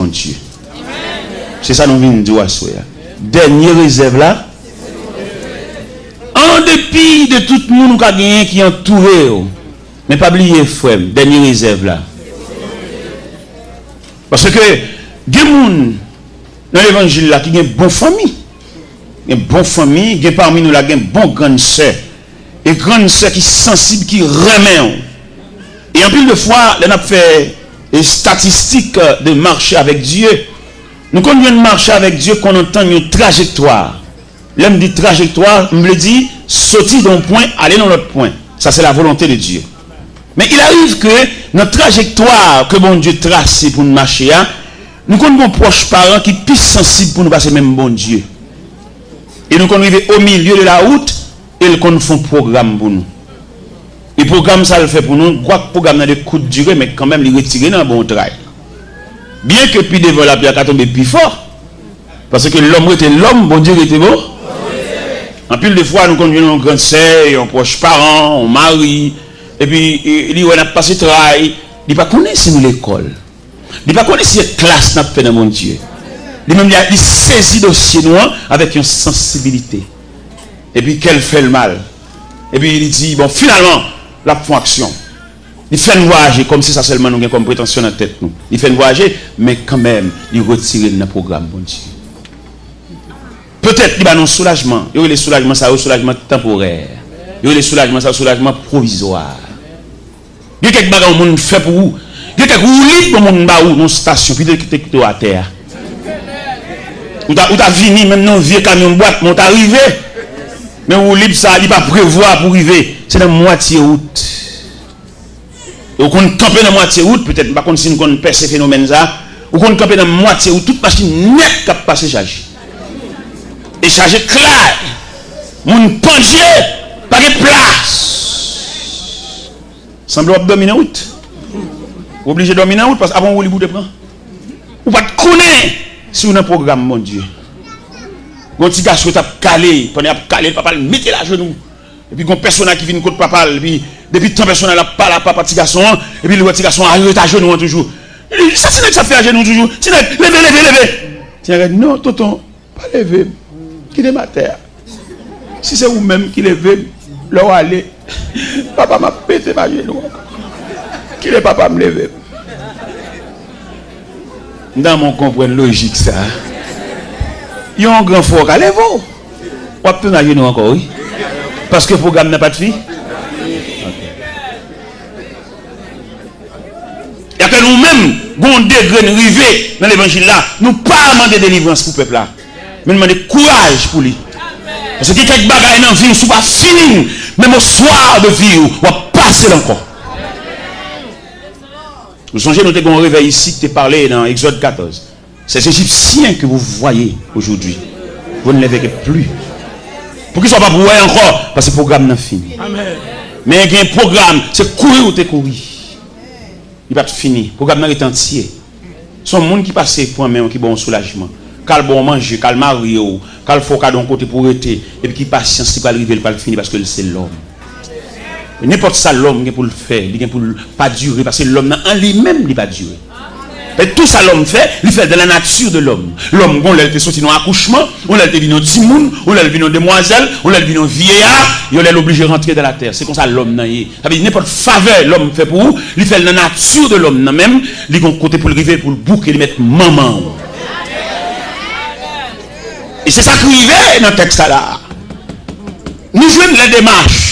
Dieu. C'est ça nous venons de dire. Dernière réserve là. En dépit de tout le monde qui a entouré, mais pas oublier, frère, dernière réserve là. Parce que, il y a des gens dans l'évangile là qui ont une bonne famille. Une bonne famille, il y a parmi nous là une bonne grande sœur. Et grande sœur qui sont sensibles, qui remet. Et en plus de fois, on a fait des statistiques de marcher avec Dieu. Nous, quand on vient de marcher avec Dieu, qu'on entend une trajectoire. L'homme dit trajectoire, on me dit sortir d'un point, aller dans l'autre point. Ça, c'est la volonté de Dieu. Mais il arrive que notre trajectoire que bon Dieu trace pour nous marcher, nous connaissons nos proches parents qui sont plus sensibles pour nous passer même bon Dieu. Et nous connaissons au milieu de la route et ils font un programme pour nous. Et le programme, ça le fait pour nous. Quoi que le programme a des coups de durée, mais quand même, il retire dans un bon travail. Bien que puis devant la pierre, tombe plus fort. Parce que l'homme était l'homme, bon Dieu était beau. En plus de fois, nous conduisons une grande sœur, un proche parent, un mari. Et puis, il dit, on a passé travail. Il ne pas connaître si nous l'école. Il ne pas connaître si la classe n'a fait dans mon Dieu. Il saisit le dossier noir avec une sensibilité. Et puis, qu'elle fait le mal. Et puis, il dit, bon, finalement, la font action. Il fait nous voyager comme si ça seulement nous avons comme prétention dans la tête. Nous. Il fait nous voyager, mais quand même, il retire dans le programme, bon Dieu. Peut-être qu'il y a un soulagement. Il y a le soulagement, ça, un soulagement temporaire. Il y a le soulagement, ça, un soulagement provisoire. Il y a quelques bagages que monde fait pour vous. Il y a quelques roulis pour monde dans une station, puis il y a à terre. Ou t'as venu maintenant vieux camion de boîte, mais t'es arrivé. Mais vous libre ça, il pas prévoir pour arriver. C'est la moitié route. Et vous comptez camper dans la moitié route, peut-être pas si nous perd ces phénomènes là. Vous comptez camper dans la moitié route, toute machine nette qui passe chargée. Et chargé clair. Mon penché, pas de place. Semble dominer route. Obligé de dominer route parce qu'avant vous les prendre. Vous pas connaître si vous avez un programme, mon Dieu. Quand petit gars qui a calé, pendant calé, papa le mettait la genou. Et puis, quand personne qui vient contre papa, et puis, depuis tant personne n'a pas la papa petit garçon, et puis le petit garçon arrive à genoux toujours. Ça, c'est que ça fait à genoux toujours. C'est levé. Tiens, non, tonton, pas lever. Qui est ma terre. Si c'est vous-même qui levez, là où aller, papa m'a pété ma genou. Qui est papa me lever. Dans mon comprendre logique, ça. Il y a un grand fort à lever. On va peut-être genou encore, oui. Parce que le programme n'a pas de fille. Il y a que nous-mêmes, bon degré de rivé dans l'évangile là, nous pas demander délivrance pour le peuple là. Mais demander courage pour lui. Parce que quelques bagages dans la vie, ne sont pas finis. Même au soir de vie, on va passer encore. Vous songez, nous avons un réveil ici qui est parlé dans Exode 14. Ces Égyptiens que vous voyez aujourd'hui, vous ne les verrez plus. Pour qu'ils ne soient pas pour voir encore, parce que le programme n'est pas fini. Amen. Mais il y a un programme, c'est courir ou te courir. Il va pas fini. Le programme est entier. Ce sont les gens qui passent pour un qui ont un soulagement. Quand bon manger, quand marié, quand il faut d'un côté pour arrêter, et puis qui patience, qui va arriver, il va le finir parce que c'est l'homme. N'importe ça, l'homme qui pour le faire, il pour pas durer, parce que l'homme en lui-même, il va durer. Et tout ça l'homme fait, il fait de la nature de l'homme. L'homme, on l'a sorti dans l'accouchement, on l'a vu dans Timoun, on l'a vu dans demoiselle, on l'a vu dans vieillard, et on l'a obligé de rentrer dans la terre. C'est comme ça l'homme n'a y. Ça veut dire n'importe faveur l'homme fait pour vous, il fait de la nature de l'homme même, il a un côté pour le river, pour le bouc et le mettre maman. Et c'est ça qui arrive dans le texte là. Nous jouons la démarche.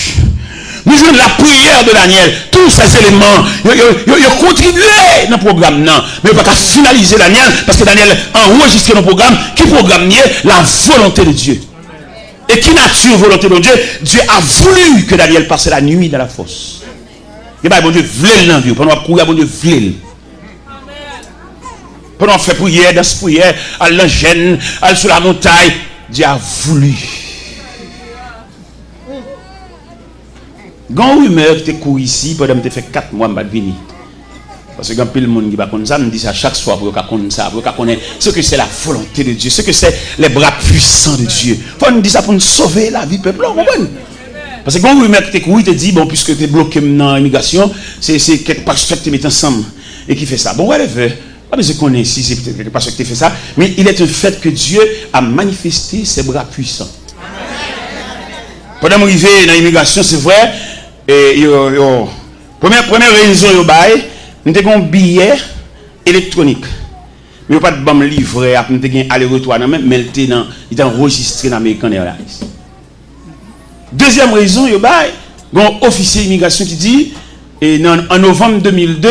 Nous jouons la prière de Daniel. Tous ces éléments, ils ont contribué dans le programme. Non. Mais on ne peut pas finaliser Daniel parce que Daniel a enregistré dans le programme qui programme la volonté de Dieu. Et qui nature volonté de Dieu? Dieu a voulu que Daniel passe la nuit dans la fosse. Et bien, bon Dieu voulait l'envie. Pendant qu'on courir, bon Dieu voulait. Pendant qu'on fait prière, dans cette prière, à l'engène, à sur la montagne, Dieu a voulu. Quand rumeur qui te court ici, pendant que tu fait 4 mois, je vais venir. Parce que quand le monde qui va comme ça, me dit ça chaque soir pour qu'on ça, pour qu'on connaisse ce que c'est la volonté de Dieu, ce que c'est les bras puissants de Dieu. Il faut nous dire ça pour nous sauver la vie du peuple. Parce que quand rumeur qui te court, il te dit, bon, puisque tu es bloqué dans l'immigration, c'est quelque part que tu mets ensemble et qui fait ça. Bon, whatever. Pas je connais si c'est peut-être parce que tu as fait ça, mais il est un fait que Dieu a manifesté ses bras puissants. Pendant que je suis arrivé dans l'immigration, c'est vrai, première raison, nous avons un billet électronique. Mais il n'y a pas de bon livret, nous avons un aller-retour, mais il est enregistré dans l'American Airlines. Deuxième raison, il y a un officier d'immigration qui dit, en novembre 2002,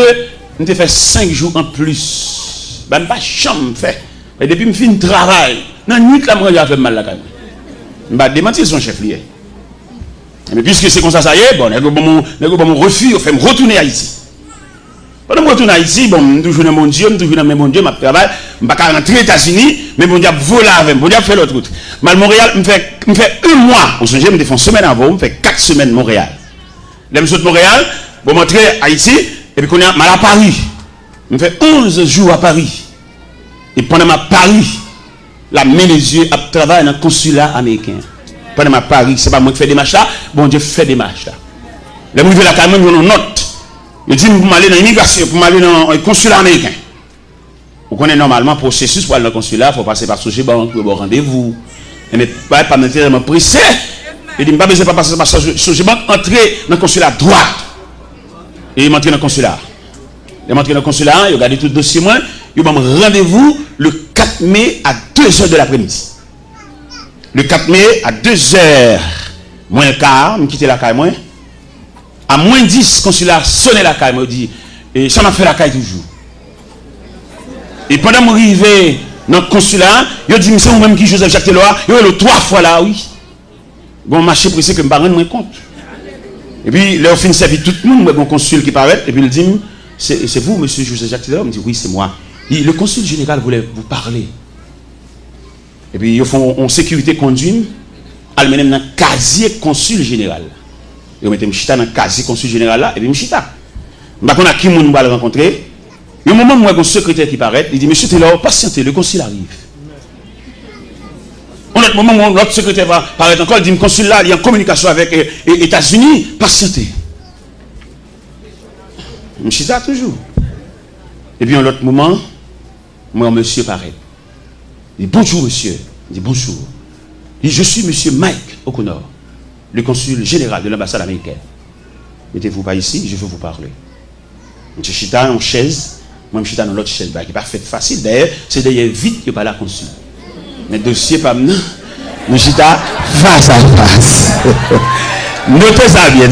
nous avons fait 5 jours en plus. Je n'ai pas de chambre fait. Et depuis que je finis le travail, dans la nuit, je fait mal la caille. Je vais démentir son chef lié. Mais puisque c'est comme ça, ça y est, bon, mon refus, il fait me retourner à Haïti. Quand je retourne à Haïti, bon, je suis toujours dans mon Dieu, je suis toujours dans mon Dieu, je travaille, je ne vais pas rentrer aux États-Unis, mais mon Dieu voler avec moi, mon Dieu fait l'autre route. Mal Montréal, je fais 1 mois, on se je me fais une semaine avant, je fais 4 semaines Montréal. Là, je suis de Montréal, je vais rentrer à Haïti, et puis quand je suis à Paris, je fais 11 jours à Paris. Et pendant ma Paris, la main des yeux, je travaille dans le consulat américain. Pendant ma Paris, ce n'est pas moi qui fais des marches là, bon Dieu fait des marches là. Là, je vais là quand même, je note. Je dis pour m'aller dans l'immigration, pour m'aller dans le consulat américain. Vous connaissez normalement le processus pour aller dans le consulat, il faut passer par Soji Bank, pour avoir rendez-vous. Mais pas nécessairement pressé. Il dit, je ne vais pas passer par Soji Bank, entrer dans le consulat droite. Et il m'entre dans le consulat. Il m'entre dans le consulat, il a gardé tout le dossier, il m'a rendez-vous le 4 mai à 2h de l'après-midi. Le 4 mai à 2h moins le quart, je quitte la caille moins. À moins 10, consulat sonne la caille, me dit, et ça m'a fait la caille toujours. Et pendant que je suis arrivé dans le consulat, il dit, c'est vous-même qui Joseph Jacques Teloa, il y a le 3 fois là, oui. Bon, marché pressé que je ne me rends compte. Et puis, là, on finit servir tout le monde, mon consul qui paraît, et puis il dit, c'est vous, monsieur Joseph Jacques Teloa? Il me dit, oui, c'est moi. Le consul général voulait vous parler. Et puis, ils font en sécurité conduite, ils mettent dans le casier consul général. Ils mettent Mchita dans le casier consul général là, et puis Mchita. Je ne sais pas qui on va le rencontrer. Et au moment où un secrétaire qui paraît, il dit, monsieur Taylor, patientez, le consul arrive. Au autre moment où l'autre secrétaire va paraître encore, il dit, le consul là, il est en communication avec les États-Unis, patientez. Mchita toujours. Et puis, en l'autre moment, moi, monsieur paraît. Il dit, bonjour, monsieur. Il dit, bonjour. Il dit, je suis monsieur Mike O'Connor, le consul général de l'ambassade américaine. Mettez-vous pas ici, je veux vous parler. Monsieur Chita en chaise, moi je suis dans l'autre chaise, qui n'est pas fait facile. D'ailleurs, c'est d'ailleurs vite que pas la consul. Mais dossier pas maintenant, nous Chita face à face. Notez ça bien,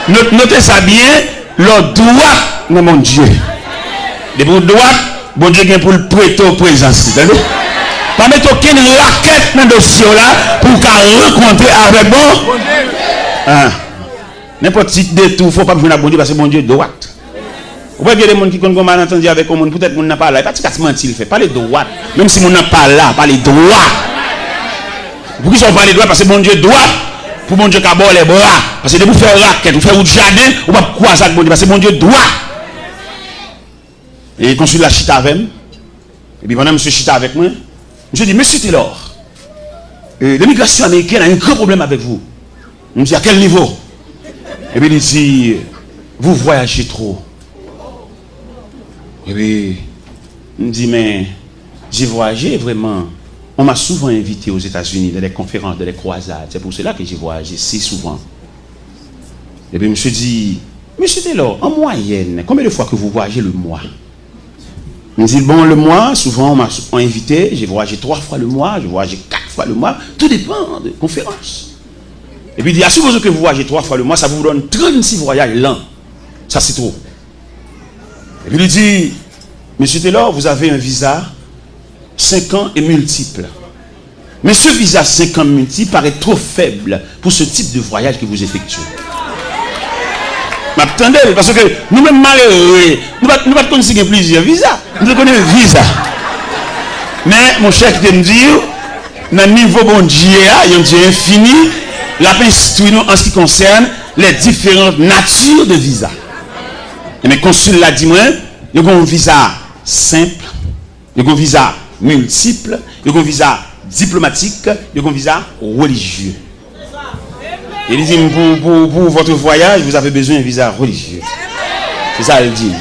notez ça bien, le droit, non mon Dieu. Les bons droits, bon Dieu vient pour le prêter au présence. Pas mettre aucune raquette dans le dossier là pour qu'elle rencontre avec bon. N'importe qui détour, il ne faut pas jouer à bon Dieu parce que bon Dieu est droite. Vous voyez des gens qui ont malentendu avec le monde, peut-être qu'on n'a pas là. Parce que mentir, il fait pas les droits. Même si on n'a pas là, pas les droits. Pour qui sont pas les droits parce que bon Dieu est droit. Pour bon Dieu qui a les bras. Parce que de vous faire raquette, vous faire un jardin, vous ne pouvez pas croiser avec bon Dieu parce que bon Dieu est droit. Et il consulte la chita avec moi. Et puis pendant monsieur chita avec moi, je dis, monsieur Taylor, l'immigration américaine a un grand problème avec vous. Je me dis, à quel niveau? Et puis il dit, vous voyagez trop. Et puis, il me dit, mais j'ai voyagé vraiment. On m'a souvent invité aux États-Unis dans des conférences, dans des croisades. C'est pour cela que j'ai voyagé si souvent. Et puis, je me suis dit, monsieur Taylor, en moyenne, combien de fois que vous voyagez le mois? Il me dit, bon, le mois, souvent, on m'a invité, j'ai voyagé 3 fois le mois, j'ai voyagé 4 fois le mois. Tout dépend des conférences. Et puis, il dit, à supposer que vous voyagez 3 fois le mois, ça vous donne 36 voyages l'an. Ça, c'est trop. Et puis, il dit, monsieur Taylor, vous avez un visa 5 ans et multiple. Mais ce visa 5 ans multiple paraît trop faible pour ce type de voyage que vous effectuez. M'attendez, parce que nous-mêmes malheureux, nous ne pouvons pas conseguir plusieurs visas. Nous connaissons un visa. Mais, mon cher qui te me dit, dans le niveau bon Dieu, il y a un Dieu infini, la paix instruit nous en ce qui concerne les différentes natures de visa. Et mes consuls l'a dit moi, il y a un visa simple, il y a un visa multiple, il y a un visa diplomatique, il y a un visa religieux. Il dit pour votre voyage, vous avez besoin d'un visa religieux. C'est ça, il dit.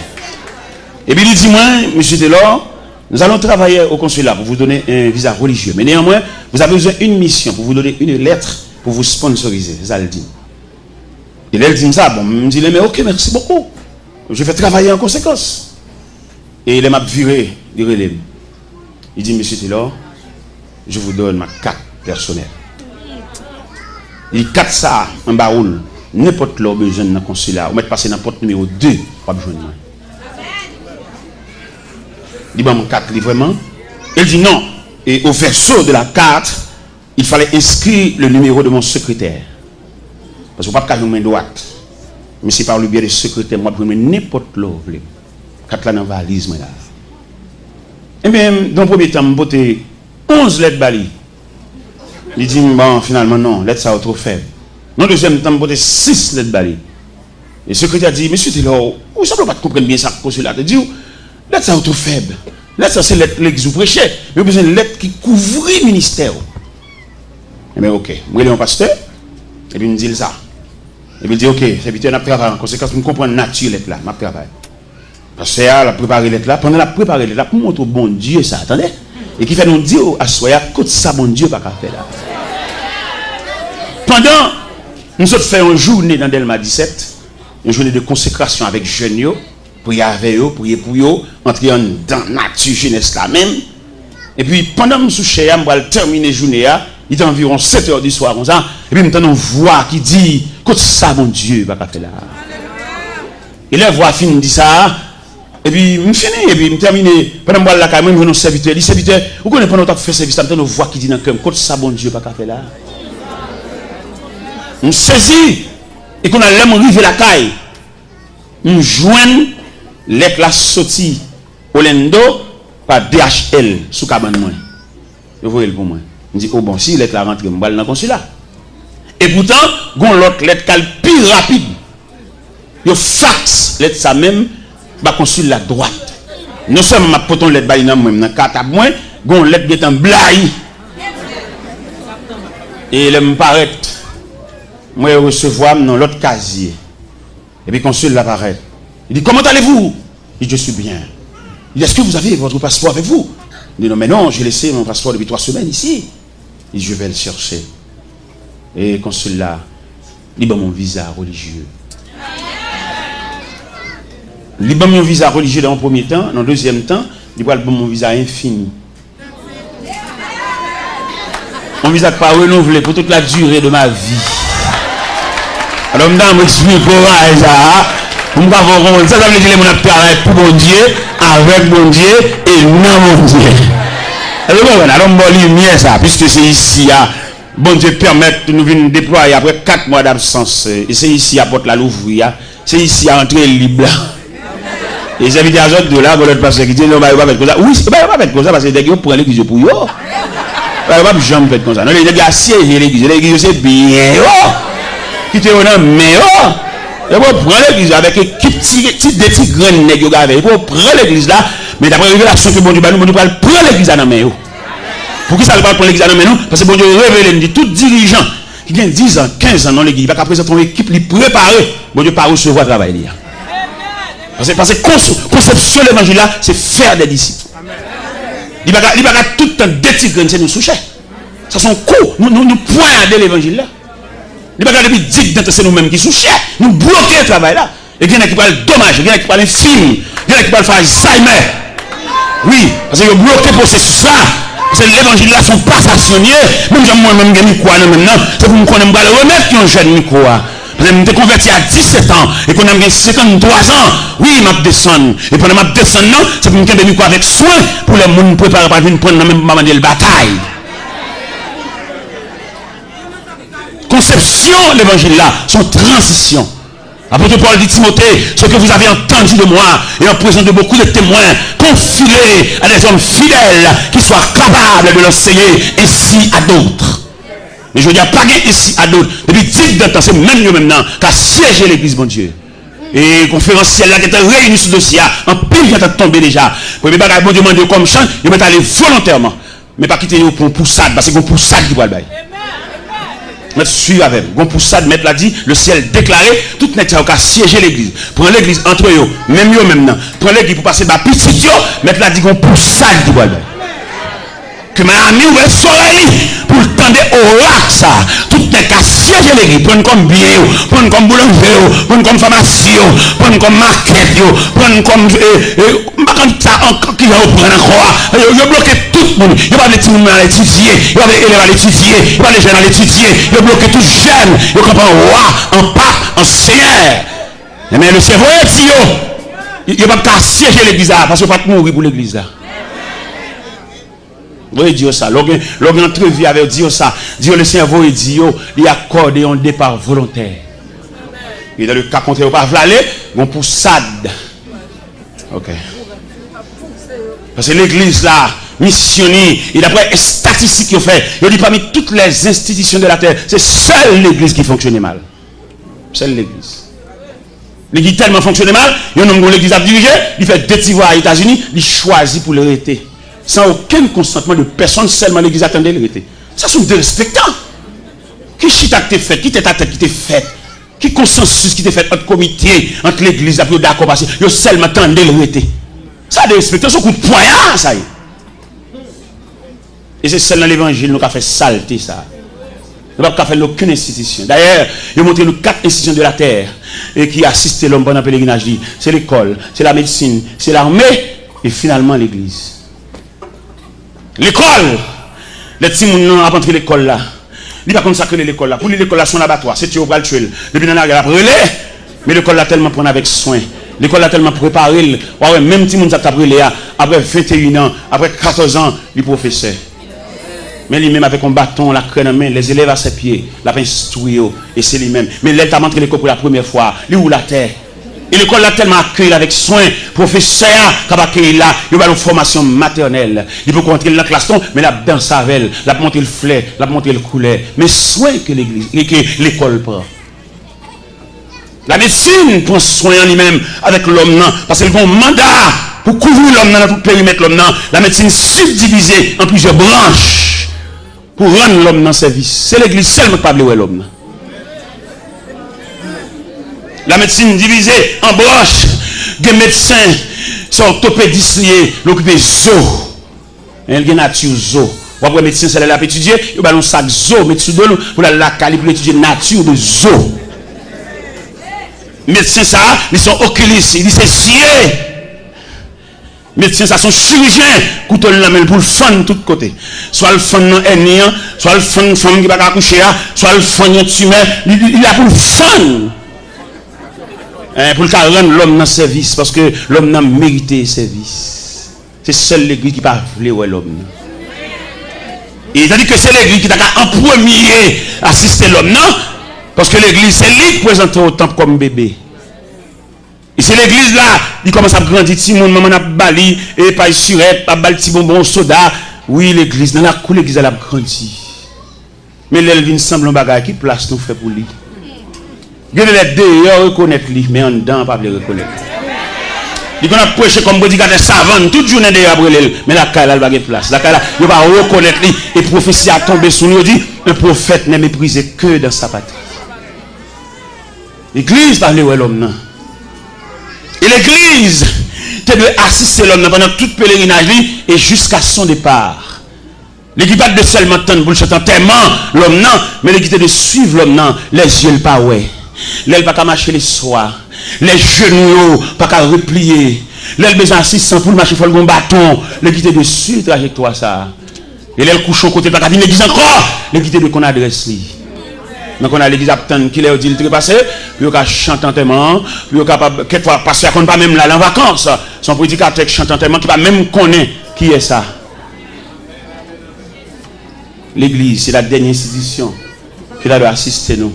Et puis il dit, moi, monsieur Taylor, nous allons travailler au consulat pour vous donner un visa religieux. Mais néanmoins, vous avez besoin d'une mission pour vous donner une lettre pour vous sponsoriser. C'est ça le dit. Et là, il dit ça. Bon, il me dit, mais ok, merci beaucoup. Je vais travailler en conséquence. Et il m'a viré, il relève. Il dit, monsieur Taylor, je vous donne ma carte personnelle. Il carte ça en baroule. N'importe là, besoin dans le consulat. Vous mettez passer dans la porte numéro 2, pas besoin de moi. Il dit, mon carte, vraiment. Il dit non. Et au verso de la carte, il fallait inscrire le numéro de mon secrétaire. Parce que vous ne pouvez pas faire une main droite. Mais c'est par le biais du secrétaire, moi, je peux n'importe là. Carte là dans la valise. Et bien, dans le premier temps, je vais 11 lettres bali. Il dit, bon, finalement, non, lettres ça trop faible. Dans le deuxième temps, je vais 6 lettres bali. Et le secrétaire dit, monsieur Taylor, vous ne savez pas comprendre bien ça, consulat. Il dit, lettres ça trop faible. Lettres ça, c'est lettres que vous prêchez. Mais vous avez besoin de lettres qui couvrent le ministère. Et bien, ok. Moi, je suis un pasteur. Et puis, il me dit ça. Et puis, il dit, ok, c'est vite, on a travaillé en conséquence pour comprendre la nature de lettre là. Je travaille. Parce que a préparé lettre là. Pendant la préparé lettre là, pour montrer au bon Dieu ça, attendez. Et qui fait nous dire à soi, côté ça, bon Dieu, pas qu'à faire là. Pendant, nous avons fait une journée dans Delma 17, une journée de consécration avec jeunes, prier avec eux, prier pour eux, entrer dans la nature jeunesse là même. Et puis, pendant que nous sommes on va terminer la journée, il est environ 7 h du soir, comme ça, et puis nous avons une voix qui dit, côté ça, mon Dieu, pas qu'à faire là. Et la voix finit dit ça. Et puis, je finis, et puis, je termine. Pendant que je suis là, je suis un serviteur. Il dit, serviteur, vous connaissez pendant que je fais service, je une voix qui dit dans le cœur, côté ça, bon Dieu, pas qu'à faire là. Je saisis, et qu'on a l'aime arriver la caille. Je joigne l'être la sortie au Lendo par DHL sous cabane moi. Vous voyez pour moi. Je dis, oh bon, si l'être la rentre, je vais dans le consulat. Et pourtant, gon l'autre lettre qui est plus rapide. Yo fax lettre ça même, bah consulat droite. Non seulement ma poton lettre ba nan même dans carte moi, gon lettre qui est en blaye. Et il me paraît moi recevoir dans l'autre casier. Et puis consul l'apparaît. Il dit, comment allez-vous? Il dit, je suis bien. Il dit, est-ce que vous avez votre passeport avec vous? Il dit, non, mais non, j'ai laissé mon passeport depuis 3 semaines ici. Il dit, je vais le chercher. Et consul là, il dit, mon visa religieux. Il dit, mon visa religieux dans le premier temps. Dans le deuxième temps, il dit, mon visa infini. Mon visa pas renouvelé pour toute la durée de ma vie. Alors, madame, explique courage, ça. Ça veut dire que mon travail pour bon Dieu, avec bon Dieu et non mon Dieu. Alors, on lumière ça, puisque c'est ici, bon Dieu permet de nous venir déployer après 4 mois d'absence. Et c'est ici à porte la Louvre, c'est ici à entrer libre. Et les invitations de là, vous passer qui dit non, va pas faire comme ça. Oui, va pas faire comme ça parce que les gens prennent l'église pour eux. Va pas jamais faire comme ça. Non, les gars siègent l'église c'est bien. Qui te honneur mais et vous prenez l'église avec équipe des petits grains nègres avec vous prenez l'église là mais d'après révélation que bon Dieu nous prend l'église dans main. Pour qui ça ne va pas prendre l'église dans main? Parce que bon Dieu révèle dit tout dirigeant qui gagne 10 ans 15 ans dans l'église pas présenter une équipe li préparée bon Dieu pas recevoir travail là. Parce que conception de l'évangile là c'est faire des disciples. Il va tout le temps des petits grains c'est nous soucher. Ça sont cours nous pointer l'évangile là. Il n'y a pas de dire que c'est nous-mêmes qui souchons. Nous bloquons le travail là. Et il y en a qui parlent dommage, il y en a qui parlent infime, il y en a qui parlent faire Alzheimer. Oui, parce que vous bloquez le processus là. Parce que l'évangile là sont pas stationnés. Même si moi-même j'ai mis quoi maintenant, c'est pour me connaître le remettre qui ont jeune micro. Parce que je me suis converti à 17 ans et qu'on a 53 ans. Oui, je descends. Et pendant que je descends, c'est pour me faire des micros avec soin pour les gens préparer pour venir prendre même moment de bataille. Conception l'évangile là, son transition. Apôtre Paul dit Timothée, ce que vous avez entendu de moi et en présence de beaucoup de témoins, confiez à des hommes fidèles qui soient capables de l'enseigner ainsi à d'autres. Mais je ne dis pas ici à d'autres. Depuis 10 ans, c'est même mieux maintenant qu'à siéger l'église, mon Dieu. Et conférenciel là qui était réuni sur le dossier, en pile qui est tombé déjà. Pour ne pas bon Dieu demander comme chant, il va aller volontairement. Mais pas quitter pour poussade, parce que c'est pour poussade qui va le bail. Mettre suivre avec. Bon pour ça, mettre l'a dit, le ciel déclaré, tout n'est qu'à siéger l'église. Prends l'église entre eux, même eux maintenant. Prends l'église pour passer par petit yo, mettre l'a dit qu'on pour ça du bois. Que ma ami ou le soleil pour le temps de oracle ça. Tout n'est qu'à siéger l'église. Prendre comme bien, prendre comme boulanger, prendre comme pharmacie, prendre comme market, prendre comme ça encore qui va prendre encore. Il bloqué tout le monde. Il va les petits gens à l'étudier, il va les élèves à l'étudier, il va les jeunes à l'étudier, il bloqué tout jeune, il comprend roi, en pape, en seigneur. Mais le cerveau est dit, il va pas siéger l'église parce qu'il va pas mourir pour l'église là. Oui, Dieu ça. L'homme entrevue avec Dieu ça. Dieu le cerveau et dit, il accorde un départ volontaire. Et dans le cas contraire, pas aller, on pour SAD. Ok. Parce que l'église là, missionnaire, et d'après les statistiques qu'il fait, il dit parmi toutes les institutions de la terre, c'est seule l'église qui fonctionnait mal. Seule l'église. L'église tellement fonctionnait mal, il y a un homme dont l'église a dirigé, il fait 2 petits voix aux États-Unis, il choisit pour l'arrêter. Sans aucun consentement de personne, seulement l'église attendait l'arrêter. Ça, c'est des respectants. Qui chita qui t'est fait, qui t'est tête qui t'est fait, qui consensus qui t'est fait entre comité, entre l'église, après d'accord, parce que seulement attendait l'arrêter. Ça, des respectants, c'est un coup de poignard, ça y est. Et c'est celle dans l'évangile, nous avons fait saleté, ça. Nous n'avons pas fait aucune institution. D'ailleurs, il a montré nous 4 institutions de la terre et qui assistent l'homme pendant le pèlerinage. C'est l'école, c'est la médecine, c'est l'armée et finalement l'église. L'école, les petits gens ont rentré l'école là. Il n'y a pas consacré l'école là. Pour l'école là, son abattoir, c'est tu au bras le tuer. Depuis dans la guerre, après, mais l'école là tellement prendre avec soin. L'école là tellement préparé. Ouais, même si mon ça brûlé après 21 ans, après 14 ans, il professeur. Mais lui-même avec un bâton, la crème en main, les élèves à ses pieds, la instruit et c'est lui-même. Mais là, il a montré l'école pour la première fois. Lui ou la terre. Et l'école l'a tellement accueilli avec soin, professeur, qui a accueilli là, il a une formation maternelle. Il peut rentrer dans la classe, mais la dans sa velle, la monter le fleur, la monter le couleur. Mais soin que l'église, que l'école prend. La médecine prend soin en lui-même avec l'homme, parce qu'elle a un mandat pour couvrir l'homme dans tout le périmètre l'homme. La médecine subdivisée en plusieurs branches pour rendre l'homme dans service. C'est l'église seulement qui parle de l'homme. La médecine divisée en branches. Des médecins sont orthopédistes, l'occupé zo. Il y a nature zo. Après médecin, c'est là pour étudier. Il y a un sac zo, médecin de nous pour la cali pour étudier nature de zo. Médecins ça, ils sont oculistes, ils disent c'est médecins ça sont chirurgiens, couteau la main pour le fan de tous côtés. Soit le fan non ennemi, soit le fan femme qui va accoucher, soit le fan tumeur, il a pour le fan. Pour le cas rendre l'homme dans service parce que l'homme n'a mérité service. C'est seule l'église qui parle ouais l'homme. Et il a dit que c'est l'église qui t'a en premier assister l'homme, non? Parce que l'église, c'est lui qui présente au temple comme bébé. Et c'est l'église là, il commence à grandir, si mon maman a bali, et pas surette, pas bali, petit bonbon, soda. Oui, l'église, dans la cour, l'église, elle a grandi. Mais l'Elvin semble un bagage qui place nous fait pour lui. Il y a les deux, reconnaître lui, mais en dedans, pas le reconnaître. Il a prêché comme bodyguard savant, toute journée de Gabriel, mais la caille, elle va gagner place. La caille, il va reconnaître lui, et prophétie a tombé sur nous, il dit, un prophète n'est méprisé que dans sa patrie. L'église parle de l'homme, non? Et l'église, tu dois assister l'homme pendant tout pèlerinage et jusqu'à son départ. L'église pas de seulement temps pour le chanter tellement l'homme, non, mais l'église de suivre l'homme, non, les yeux pas ouais. L'aile pas qu'à marcher les soirs, les genoux pas qu'à replier, l'aile besoin assistant pour marcher faut le bon bâton, l'église de suivre trajectoire ça. Et l'aile couche au côté pas qu'à dire l'église encore, l'église de qu'on adresse lui. Donc on a l'église attend qu'il ait dit le passé, puis on a chanté tellement, puis on capable quelquefois passer qu'on pas même là en vacances, son prédicateur chante tellement qui pas même connaît qui est ça. L'église c'est la dernière institution qui doit assister nous.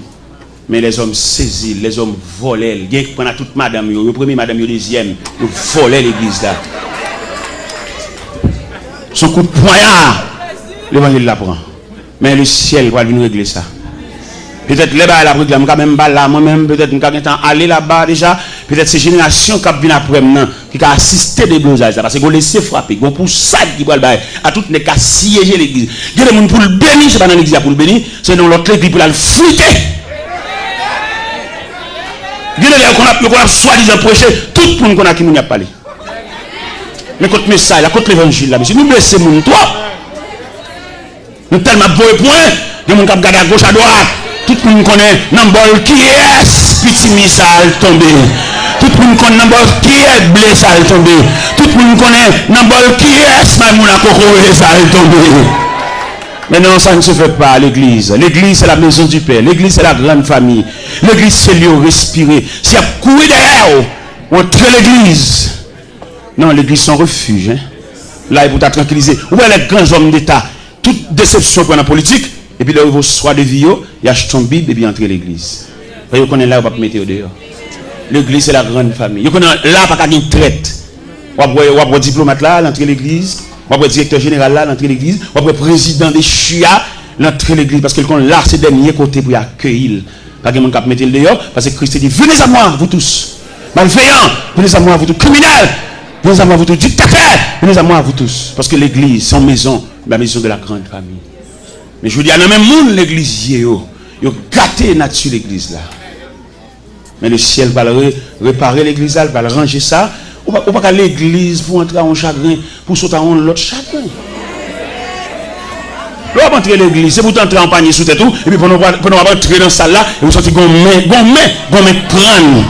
Mais les hommes saisis, les hommes volent, ils prennent toute madame, le premier madame, le deuxième, ils volent l'église là. Son coup de poignard, l'évangile l'apprend. Mais le ciel va venir régler ça. Peut-être les bas la réclame quand même là moi-même peut-être nous avons aller là-bas déjà peut-être ces générations qui viennent après maintenant qui a assisté des blosages parce qu'on laisse frapper, on pour ça qui va le bail, à tout n'est qu'à siéger l'église. Il y a des gens pour le bénir, c'est pas dans l'église pour le bénir, c'est dans l'autre église pour le friter. Il y a des gens qu'on a soi-disant prêché, tout le monde qu'on a qui nous a parlé. Mais contre le message, contre l'évangile, là, monsieur, nous blessons mon toi. Nous tellement beau point, il y a des gens qui regardent à gauche, à droite. Tout le monde connaît Nambol qui est petit missile tombé. Tout le monde connaît Nambol qui est blessé tombé. Tout le monde connaît Nambol qui est Maïmouna Kokore ça tombé. Mais non, ça ne se fait pas à l'église. L'église, c'est la maison du Père. L'église, c'est la grande famille. L'église, c'est lieu respirer. Si y a courir derrière, on tue l'église. Non, l'église, c'est un refuge. Hein? Là, il faut tranquilliser. Où est les grands hommes d'État? Toute déception pour la politique. Et puis là, il faut soit de vie, il achète son Bible et puis entrer l'église. Vous connaissez là, on va pas mettre au dehors. L'église, c'est la grande famille. Vous connaissez là, pas qu'à une traite. Vous avez un diplomate là, l'entrée l'église. Vous avez un directeur général là, l'entrée l'église. Vous avez un président des chia, l'entrée l'église. Parce que là, c'est le dernier côté pour accueillir. Pas que mon cap mettre le dehors. Parce que Christ dit, venez à moi, vous tous. Malveillants, venez à moi, vous tous. Criminels, venez à moi, vous tous. Dictateurs, venez à moi, vous tous. Parce que l'église, c'est une maison, la maison de la grande famille. Mais je vous dis, il y a même monde l'église, il a gâté nature l'église là. Mais le ciel va réparer l'église là, va ranger ça. Ou pas qu'à l'église pour entrer en chagrin, pour sauter en l'autre chagrin. Là, on entrer l'église, c'est pour entrer en panier sous tête tout, et puis pour nous entrer dans la salle là, et vous sentez qu'on met crâne.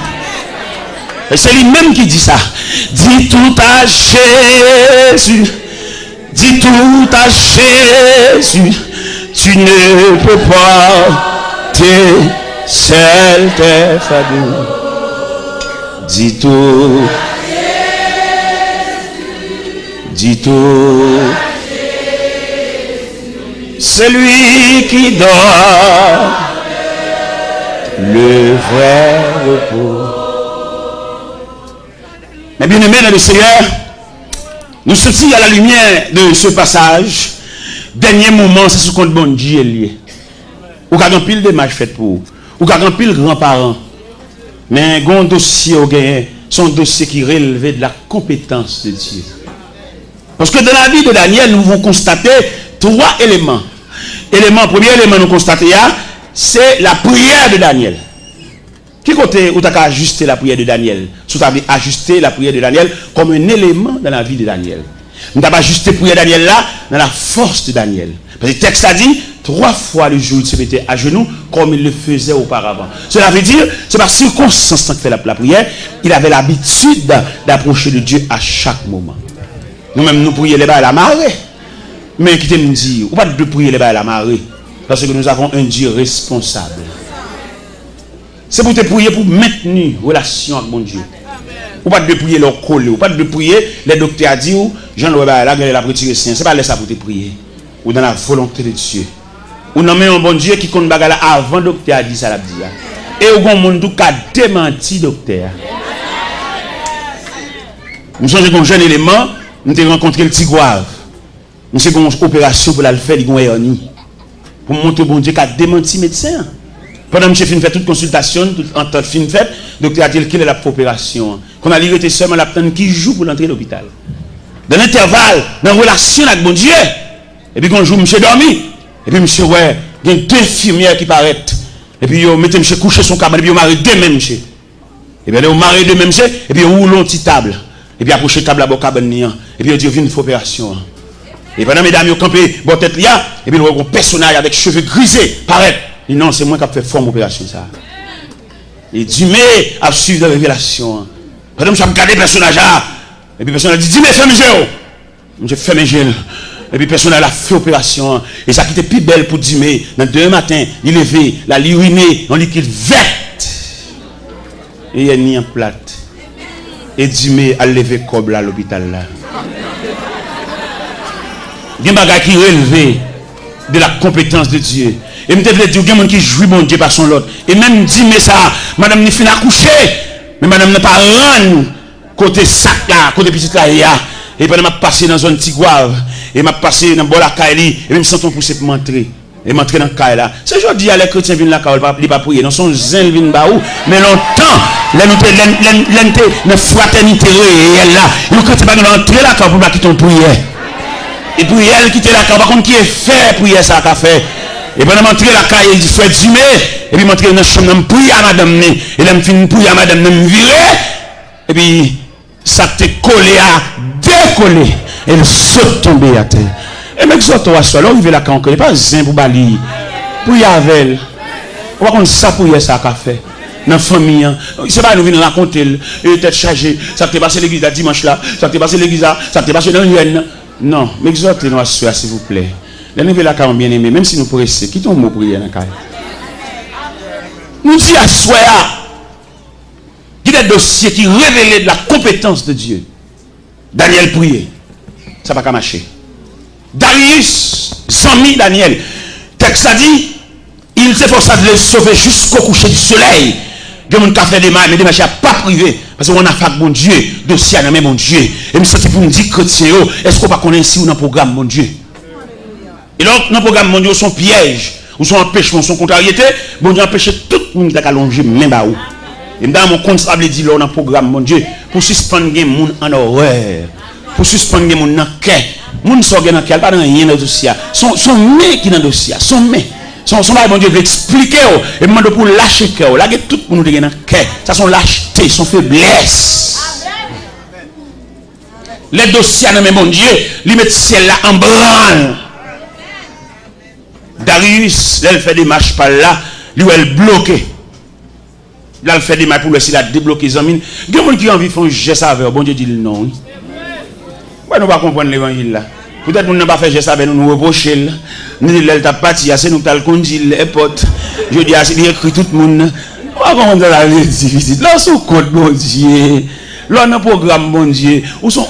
Et c'est lui-même qui dit ça. Dis tout à Jésus. Dis tout à Jésus. Tu ne peux pas te seul tes fardeaux. Dis tout. Dis tout. Celui qui donne le vrai repos. Mais bien aimé dans le Seigneur, nous sommes à la lumière de ce passage. Dernier moment, c'est ce qu'on bon Dieu est lié. Ou qu'à un pile de matchs fait pour vous. Ou qu'à un pile grands-parents. Mais un dossier au gain, son dossier qui relevait de la compétence de Dieu. Parce que dans la vie de Daniel, nous pouvons constater 3 éléments. Premier élément nous constater, c'est la prière de Daniel. Qui côté où tu as ajusté la prière de Daniel? Tu as ajusté la prière de Daniel comme un élément dans la vie de Daniel. Nous avons ajusté la prière de Daniel là, dans la force de Daniel. Parce que le texte a dit, 3 fois le jour il se mettait à genoux comme il le faisait auparavant. Cela veut dire, c'est par circonstance qu'il fait la prière, il avait l'habitude d'approcher de Dieu à chaque moment. Nous-mêmes, nous prions les bas à la marée. Mais qui te me dit, ou pas de prier les bas à la marée. Parce que nous avons un Dieu responsable. C'est pour te prier pour maintenir relation avec mon Dieu. Ou pas de prier leur coller, ou pas de prier les docteurs a dit ou Jean-Louis là il a retiré sien, c'est pas laisser ça pour te prier ou dans la volonté de Dieu. Ou non mais un bon Dieu qui compte bagala avant docteur a dit ça l'a dit. Et au bon monde qui a démenti docteur. Nous sommes un jeune élément, nous avons rencontré le Tigouave. Nous avons une opération pour la faire, il y a une pour montrer bon Dieu qui a démenti médecin. Pendant que je fin fait toute consultation, en temps fin fait, le docteur a dit qu'il est la opération. Qu'on a libéré seulement la peine qui joue pour l'entrée de l'hôpital. Dans l'intervalle, dans la relation avec mon Dieu, et puis quand joue, monsieur dormi, et puis monsieur, ouais, il y a 2 infirmières qui paraissent, et puis il met monsieur coucher son cabane, et puis il marie 2 mêmes monsieur. Et bien il marie 2 mêmes monsieur, et puis il roule une petite table, et puis approche table à la cabane, et puis il dit, il une opération. Et pendant mesdames, ils ont campé, bon tête là, et puis il y a un personnage avec cheveux grisés, paraît. Et non, c'est moi qui ai fait forme opération ça. Et Dieu a suivi la révélation. Pendant que je regardé le personnage là, et puis le personnage a dit, dis-moi, fais mes yeux. Je fais mes yeux. Et puis le personnage a fait opération. Et ça qui était plus belle pour Dieu. Dans 2 matin, il levé, la uriné en liquide verte. Et il a mis en plate. Et Dieu a levé comme à l'hôpital là. Il y a des bagages qui relèvent de la compétence de Dieu. Et je me dis, il y a des gens qui jouent mon Dieu par son lot. Et même dit, mais ça, madame n'est pas accoucher, mais madame n'a pas rendre côté sac là, côté petit là, et puis m'a passé dans une Tigouave, et m'a passé dans Bolakaili, et même sans ton pousser pour m'entrer. Et m'entrer dans le cas là. C'est aujourd'hui les chrétiens viennent là, ils pas prier. Non, son zèle viennent là où. Mais longtemps, la fraternité réelle là. Nous chrétiens pas entrer là pour pas quitter ton prière. Et puis elle quitter là, par contre qui est fait prier ça qu'a fait. Et pendant m'entrer là, il dit frère Dumé, et puis m'entrer dans la chambre, je prie à madame, et là me fin prier à madame, me virer. Et puis ça t'est collé à décoller. Et elle saute tomber à terre. Et mec ça toi seul, on arrive là quand on pas zin pour bali. Pour y avec. On va prendre ça pour y ça qu'a fait. Dans la famille, c'est pas nous venir raconter et tête chargée, ça t'est passé l'église là dimanche là, ça t'est passé l'église là, ça t'est passé dans l'UN. Non, mais exhortez-nous à suivre s'il vous plaît. Les nouveaux là quand bien aimé, même si nous pressés, quittons mot prière dans cas. Nous disons à soi il y a des dossiers qui révèlent de la compétence de Dieu. Daniel priait. Ça va pas marcher. Darius, Sami Daniel, texte a dit, il s'efforça de les sauver jusqu'au coucher du soleil. Il y a des fait des mal, mais des marchés pas privé. Parce qu'on a fait bon Dieu, dossier à la bon Dieu. Et je me pour me dire, chrétien, est-ce qu'on ne connaît ici ou dans le programme mon Dieu? Et donc, dans le programme mon Dieu, son piège, ou son empêchement, son contrariété, bon Dieu empêche tout le monde d'allonger même là où. Et dans mon comptable dit là dans le programme mon Dieu, pour suspendre les gens en horreur, pour suspendre les gens en quai. Les gens sont dans quel pas dans rien dans le dossier. Son main qui dans le dossier, son main. Son bon Dieu veut expliquer et demande pour lâcher cœur. Là, tout le monde est dans le cœur. Ça, son lâcheté, son faiblesse. Les dossiers, mais mon Dieu, lui met ciel là en branle. Darius, là, il fait des marches par là, lui, elle bloqué. Là, il fait des marches pour essayer de débloquer les amis. Il y a des gens qui ont envie de faire un geste avec bon Dieu dit non. Pourquoi nous ne pas comprendre l'évangile là? Peut-être que nous n'avons pas fait geste avec nous, nous reprocher. Nous disons, elle t'a parti, c'est nous qui avons conduit les potes. Je dis, c'est écrit tout le monde. On va comprendre la visite. Là, c'est code, bon Dieu. Là, on a un programme, bon Dieu. Où sont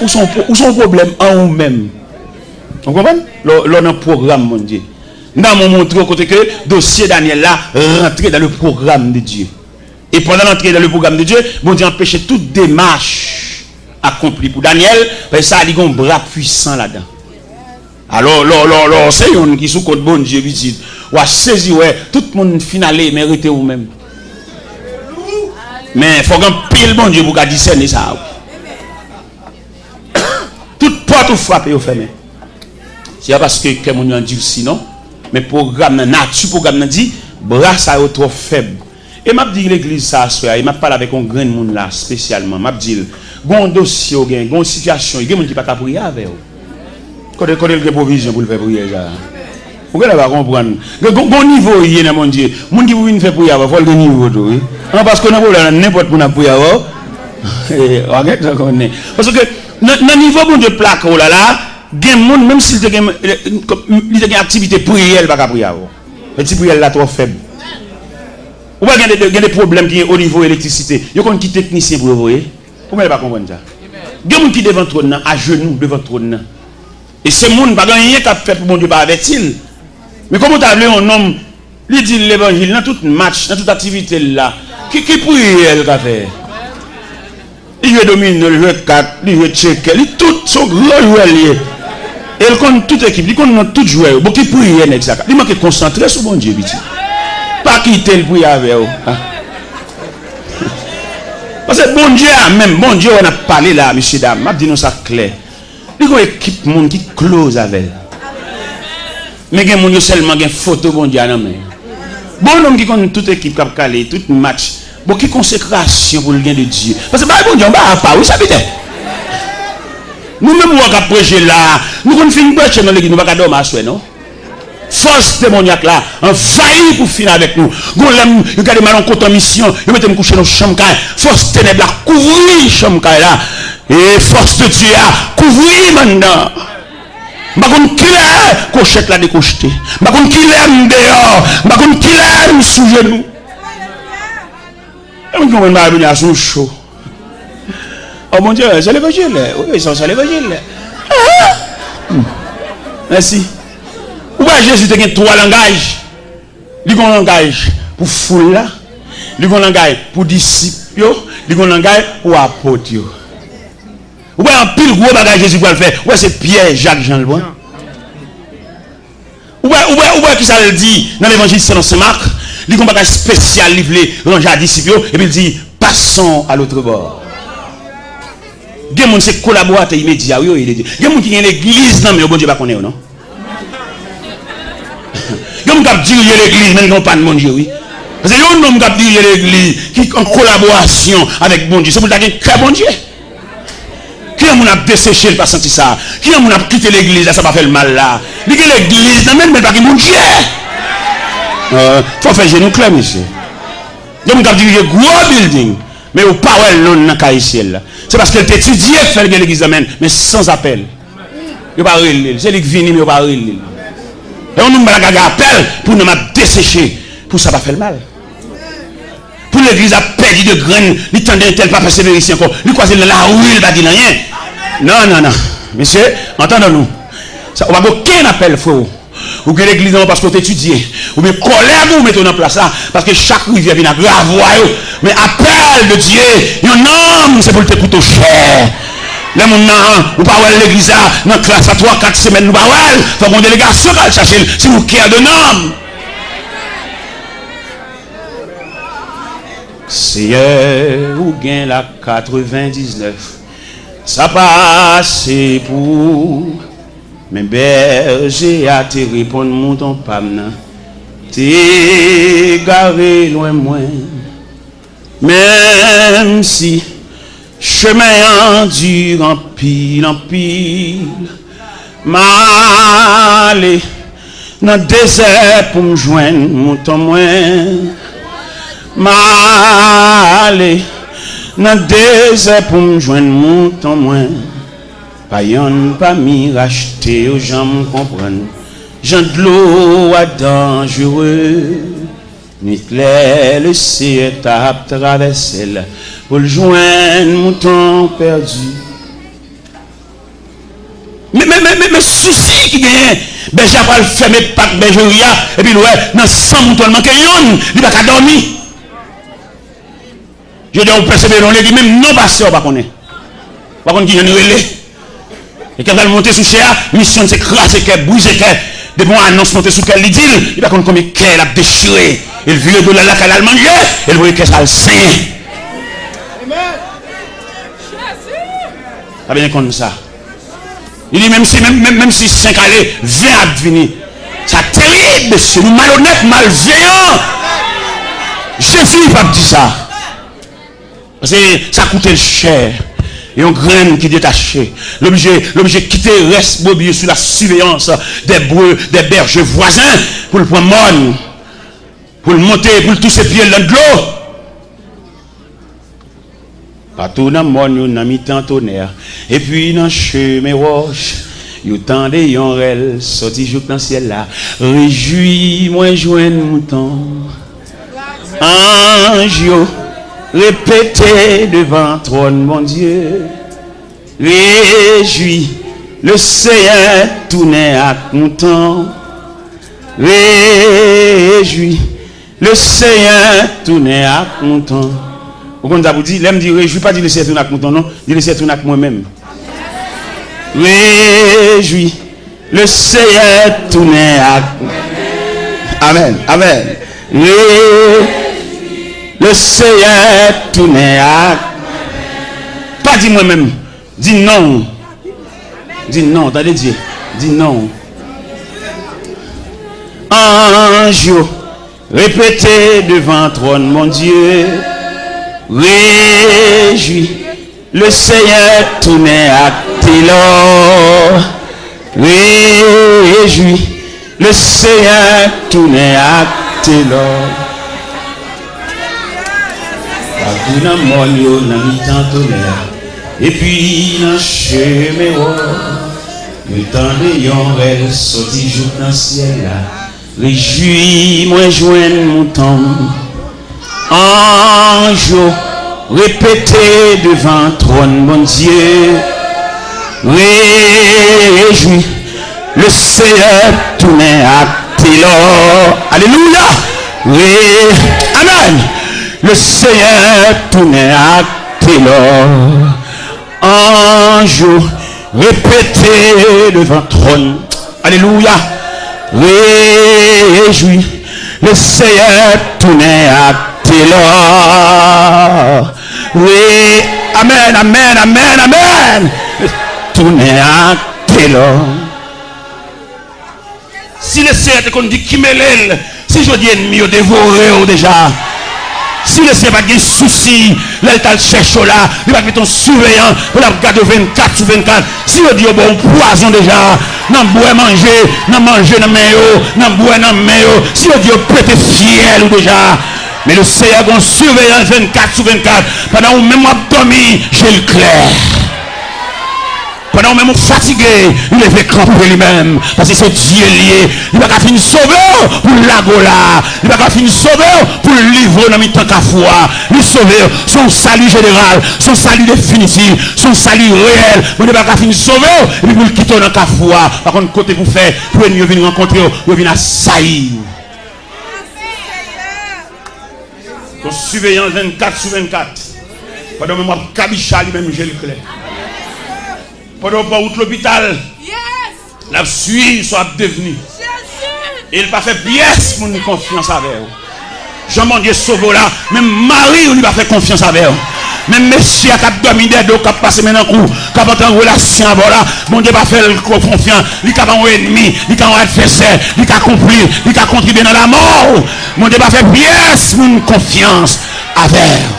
problèmes en eux-mêmes? Vous comprenez? Là, on a un programme, bon Dieu. Nous avons montré au côté que le dossier Daniel là rentré dans le programme de Dieu. Et pendant l'entrée dans le programme de Dieu, bon Dieu empêchait toute démarche accomplie pour Daniel. Parce que ça a dit un bras puissant là-dedans. Alors, c'est un qui sous côté bon Dieu visite. Ou a saisi, ouais, tout le monde finalé, mérité ou même. Mais il faut qu'un pile bon Dieu pour discerner ça. Toute porte ou frappe ou fermée. C'est parce que mon Dieu dit sinon. Mais programme nature programme dit bras ça est trop faible. Et m'a dit l'église ça soir, il m'a parlé avec un grand monde là spécialement. M'a dit gon dossier ou gon situation, il y a monde qui pas prier avec vous. Quand il y a provision pour le faire prier ça. Vous pouvez pas comprendre. Bon niveau il y a mon Dieu. Monde qui veut faire prier, il faut le niveau tout. Non parce que n'importe pour prier avant. Parce que dans niveau bon Dieu plaque là là, gen monde même s'il te une activité prière, il va pas prier avant. Petit prière là trop faible. Ou pas il y a des problèmes qui au niveau électricité. Il y a qui technicien pour vous voyez. Vous pouvez pas comprendre ça. Il y a des gens qui devant trône à genoux devant trône. Et ce monde pas rien qu'a fait pour mon Dieu pas avec-il. Mais comment tu as appelé un homme, il dit l'évangile dans tout match, dans toute activité là, qui prie elle qu'a fait. Il veut dominer, il veut 4, il veut checker, il tout son gros joueur lié. Et il connaît toute équipe, il connaît tout joueur, bon qui prie exact. Il manque concentrer sur mon Dieu petit. Pas quitter le prier avec vous. Parce que bon Dieu même, bon Dieu on a parlé là, monsieur dame, m'a dit nous ça clair. Il y a une équipe monde qui close avec. Mais il y a monde seulement une photo bon Dieu non mais. Bon homme qui connaît toute équipe qui calé, tout match, bon qui consécration pour le bien de Dieu. Parce que bon Dieu on va pas, oui ça veut dire. Nous même on va prêcher là, nous on finit prêcher dans l'église, nous pas dormir à soir non. Force démoniaque là, envahit pour finir avec nous. Nous regardez mal en compte en mission, nous mettons coucher dans la chambre, force ténèbres là, couvrir la chambre là. Et force de Dieu a couvrir maintenant. Je ne sais pas qui est cochette là décocheté. Je ne sais pas qui est dehors. Je ne sais pas qui est sous genou. Je ne sais pas venir sous chaud. Oh mon Dieu, c'est l'évangile. Oui, c'est l'évangile. Merci. Où est Jésus qui a trois langages? Il y a un langage pour foule là. Il y a un langage pour disciples. Il y a un langage pour apôtres. Ou bien un pile gros bagage Jésus va le faire. Ouais, c'est Pierre, Jacques, Jean le bon. Ou bien voyez qui ça le dit dans l'évangile selon Saint Marc, il y a un bagage spécial livré ranger à disciples et puis il dit passons à l'autre bord. Il y a des gens qui sont collaborateurs immédiats. Il y a des gens qui ont l'église, non, mais bon Dieu ne connaît pas, non? Il y a des gens qui dirigent l'église, mais ils n'ont pas de bon Dieu, oui. Parce que il y a des gens qui dirigent l'église, qui sont en collaboration avec bon Dieu. C'est pour ça qu'il y a très bon Dieu. Qui a desséché le pas senti ça? Qui a quitté l'église, ça va faire le mal là? Il y a l'église, non, mais pas que bon Dieu. Il faut faire genou clair, monsieur. Il y a des gens qui dirigent gros building. Mais au pas non dans Kaïsiel. C'est parce qu'elle t'étudie faire l'église mais sans appel. Il pas relé, c'est lui qui vient mais il pas relé. Et on nous appelle pour nous dessécher pour ça pas faire le mal. Pour l'église a perdu de graines, il tendait tel pas persévérer ici encore. Lui croiser la rue, il va dire rien. Non. Monsieur, entendons-nous. Ça on va aucun appel frère. Ou que l'église non parce qu'on t'étudie. Ou bien colère vous mettez en place là parce que chaque rivière vient à grave. Mais appel de Dieu, un homme, c'est pour te coûter cher. Les gens, vous parlez de l'église, dans la classe à 3-4 semaines, nous parlons, il faut qu'on délégation qui va chercher si vous care de homme. Seigneur, vous gagnez la 99, ça passe pour mes bergers à te répondre, mon pam, t'es garé loin moins. Même si chemin dur en pile, m'aller dans le désert pour me joindre, mon temps moins. M'aller dans le désert pour me joindre, mon temps moins. Pas yon, pas mi racheter aux gens me comprennent. Jean de l'eau à dangereux. Nuit claire, le ciel tape traversé pour le joindre mouton perdu. Mais souci qui gagne, ben j'ai pas le fermer pas de bergeria et puis ouais, dans 100 moutons manqué yon, il va pas dormir. Je dis on persévérer on dit même non passé on pas connaît. Pas connaît qui vient relé. Et quand elle monte sous cher, mission c'est craser qu'elle bouger qu'elle de bon annonce monter sous quel dit, il va connaître combien qu'elle a déchiré. Il vit de la qu'elle a mangé, il voit que ça le saint. Ça bien comme ça. Il dit même si 5 allées, 20 à venir. Ça terrible, c'est nous malhonnête, malveillant. Jésus pas dit ça. Parce que ça coûtait cher. Et on graine qui détachait. L'objet quitter reste bobillé sous la surveillance des bœufs, des bergers voisins pour le prendre mon, pour le monter, pour le toucher pieds dans de l'eau. Partout dans le monde, il y a mi-temps tonnerre. Et puis dans le chemin roche, il y a tant de yonrel sorti jour dans le ciel là. Réjouis-moi, joindre mouton. Ange, répétez devant trône, mon Dieu. Réjouis, le Seigneur tourné à mouton. Réjouis, le Seigneur tourné à mouton. Vous comprenez, vous dites, l'aime dire, réjouis pas dire le Seigneur tourné à mouton, non, dire le Seigneur tourné à moi-même. Réjouis, le Seigneur tourné à. Amen, amen. Le Seigneur tourné à. Pas dit moi-même. Dis non. Dis non. T'allez dire. Dis non. Ange, répétez devant trône, mon Dieu. Réjouis. Le Seigneur tourné à Télor. Réjouis. Le Seigneur tourné à Télor. Tout dans mon yo dans mi-temps tonnerre. Et puis dans chemin le temps de yonrel sorti jour dans le ciel là. Réjouis-moi joindre mon temps. Ange, répétez devant trône mon Dieu. Réjouis, le Seigneur tourné à Télor. Alléluia. Amen. Le Seigneur tourné à Télor. Ange, répétez devant trône. Alléluia. réjouis, le Seigneur tournait à Télor. Oui, amen, amen, amen, amen. Tournait à Télor. Si le Seigneur te dit qui me l'aile, si je dis ennemi, dévoré déjà. Si le Seigneur n'a pas de soucis, l'État cherche là, il va mettre un surveillant pour la garder 24 sur 24. Si on dit bon poison déjà, non boire manger, non manger dans mayo, non boire dans mayo. Si on dit peut être fiel déjà. Mais le Seigneur a un surveillant 24 sur 24. Pendant où même dormi, j'ai le clair. Pendant même fatigué, il est cramper lui-même. Parce que c'est Dieu lié. Il va pas finir sauveur pour l'agola. Il va pas finir sauveur pour le livre dans le temps qu'à foi. Le sauveur, son salut général, son salut définitif, son salut réel. Il ne va pas finir sauveur et puis pour le quitter dans la foi. Par contre, côté pour faire, pour venir rencontrer, pour venir assaillir. Son surveillant 24 sur 24. Pendant même Kabicha lui-même, j'ai le clair. Pendant pas outre l'hôpital, la suite soit devenue. Et il n'a pas fait pièce pour nous confiance avec vous. Jean mon Dieu sauve là, même Marie on lui va faire confiance avec vous. Même monsieur qui a dominé d'eau, qui a passé maintenant coup, qui a pas en relation avec là, mon Dieu va faire confiance. Il a un ennemi, il a un adversaire, il a compris, il a contribué dans la mort. Mon Dieu va faire pièce pour nous confiance avec vous.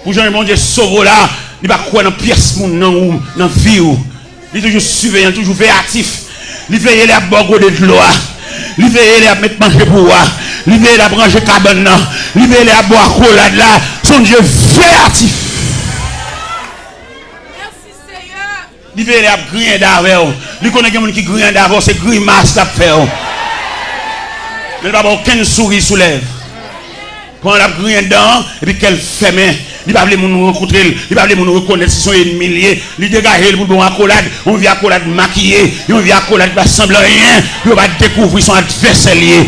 Pour Jean mon Dieu sauve là. Il va croire dans pièce dans la vie. Il est toujours surveillant, toujours véatif. Il veille à boire de l'eau. Il veille à mettre manger pour moi. Il veille à brancher cabane. Il veille à boire cola là. Son Dieu véatif. Merci Seigneur. Il veille à griller d'avant. Il connaît quelqu'un qui grille d'avant, c'est grimace à faire. Mais il va avoir aucune souris sous lèvres. Quand la grille dedans, et puis qu'elle fait main. Il va aller nous rencontrer, il va aller nous reconnaître si son ennemi, il dégage pour bon accolade, on vient accolade maquillé, on vient accolade pas semblant rien, il va découvrir son adversaire lié,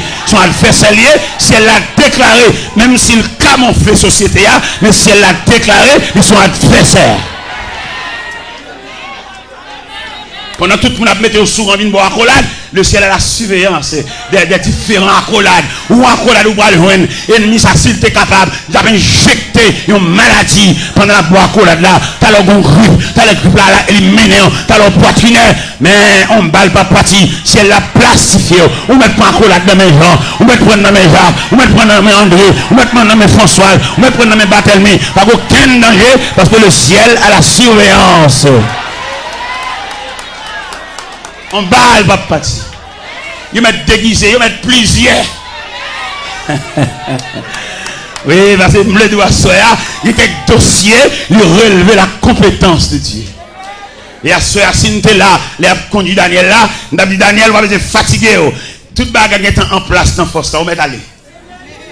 si elle l'a déclaré, même s'il camoufle société, mais si elle l'a déclaré, ils sont adversaires. Pendant tout le monde a mis au sourd en boire accolade, le ciel a la surveillance des différents accolades. Ou accolade ou pas le joindre. Ennemi, ça s'il était capable d'injecter une maladie pendant la boire accolade là. T'as le bon grippe, t'as le grippe là, éliminé, t'as le poitrinaire. Mais on ne balle pas poitrine. Si elle l'a plastifié, on met pas accolade dans mes gens, on met prendre dans mes Jacques, on met prendre dans mes André, on met prendre dans mes François, on met prendre dans mes Barthélemy. Pas aucun danger parce que le ciel a la surveillance. On balle pas parti. Ils mettent déguisé, ils mettent plusieurs. Oui, parce que le doigt soya, il était dossier, il relevait la compétence de Dieu. Et à ce moment là, les conduit Daniel là, Daniel va être fatigué. Toute bagarre est en place dans la force, on met aller.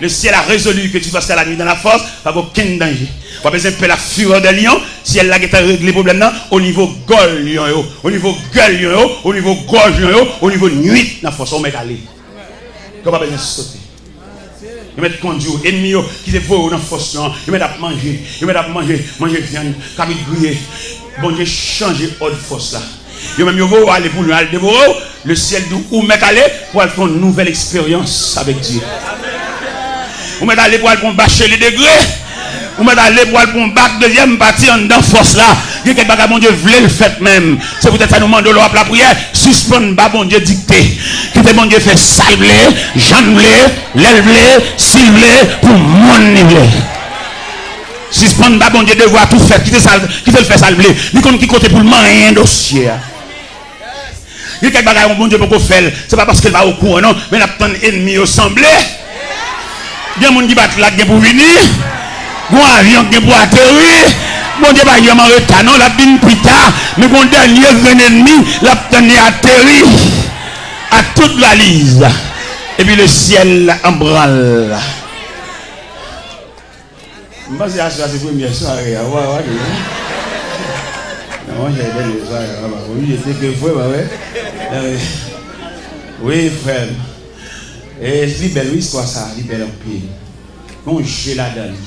Le ciel a résolu que tu passes la nuit dans la force, pas aucun danger. Pas besoin de la fureur de lion, si elle a réglé le problème au niveau gueule lion, au niveau gueule lion, au niveau gorge lion, au niveau nuit dans la force, on met aller. Tu pas besoin de sauter. Ils mettent conduire, ennemis qui est beau dans la force, ils mettent à manger, manger viande, comme ils grillent. Bon Dieu, changer autre force là. Ils même vont aller pour nous aller dévorer, le ciel d'où met aller pour aller faire une nouvelle expérience avec Dieu. Vous mettez aller pour aller bâcher les degrés. Vous mettez aller pour aller battre deuxième partie en dans force là. Il y a quelqu'un bon Dieu voulait le faire même. C'est peut-être ça nous demande de la prière. Suspendre bas bon Dieu dicté. Qui te bon Dieu fait salver, janvler, l'élever, cibler pour mon niveau. Suspendre bas bon Dieu devoir tout faire. Qui te le fait salver. Il compte qui côté pour le moyen dossier. Il y a quelqu'un bon Dieu pour faire. C'est pas parce qu'il va au courant non, mais il a tant d'ennemis assemblés. Il y a des gens qui battent la guerre pour venir. Bon avion qui pour atterrir. Bon Dieu va y avoir un retard. Non, la bin plus tard. Mais mon dernier ennemi, la tenue atterri à toute la lise. Et puis le ciel en branle. Je pense que c'est la première soirée. Non, j'ai des soirées. Oui, j'étais que oui, frère. Et c'est belle histoire ça, c'est belle en pile. On jette la donne.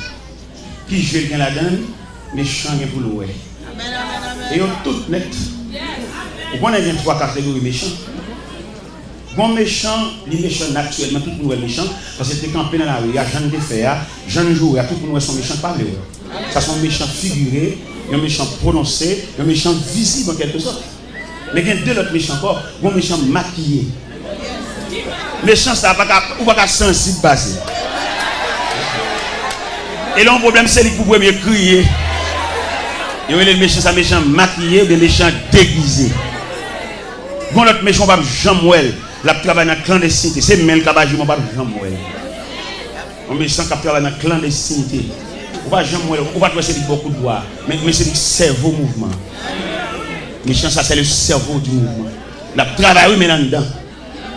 Qui jette la donne, mais change pour l'oué. Et on tout net. Vous connaissez 3 catégories méchants. Bon méchant, les méchants naturellement, tout le monde est méchant, parce que tu es campé dans la rue, il y a gens de faire, gens de jouer, tout le monde sont méchants par les. Ça sont méchants figurés, un méchant prononcé, un méchant visible en quelque sorte. Mais il y a 2 autres méchants encore, bon méchant maquillé. Méchant, ça ou pas sensible basé. Et là, le problème, c'est que vous pouvez mieux crier. Il y a les méchants, ça méchant maquillé ou des méchants déguisés. Bon, l'autre méchant, pas Jean-Mouel. La travail dans la clandestinité. C'est même le cabage, pas Jean-Mouel. Un méchant qui travaille dans la clandestinité. Ou pas Jean-Mouel, ou pas c'est beaucoup de voix. Mais c'est le cerveau mouvement. Méchant, ça c'est le cerveau du mouvement. La travail, oui, mais là-dedans.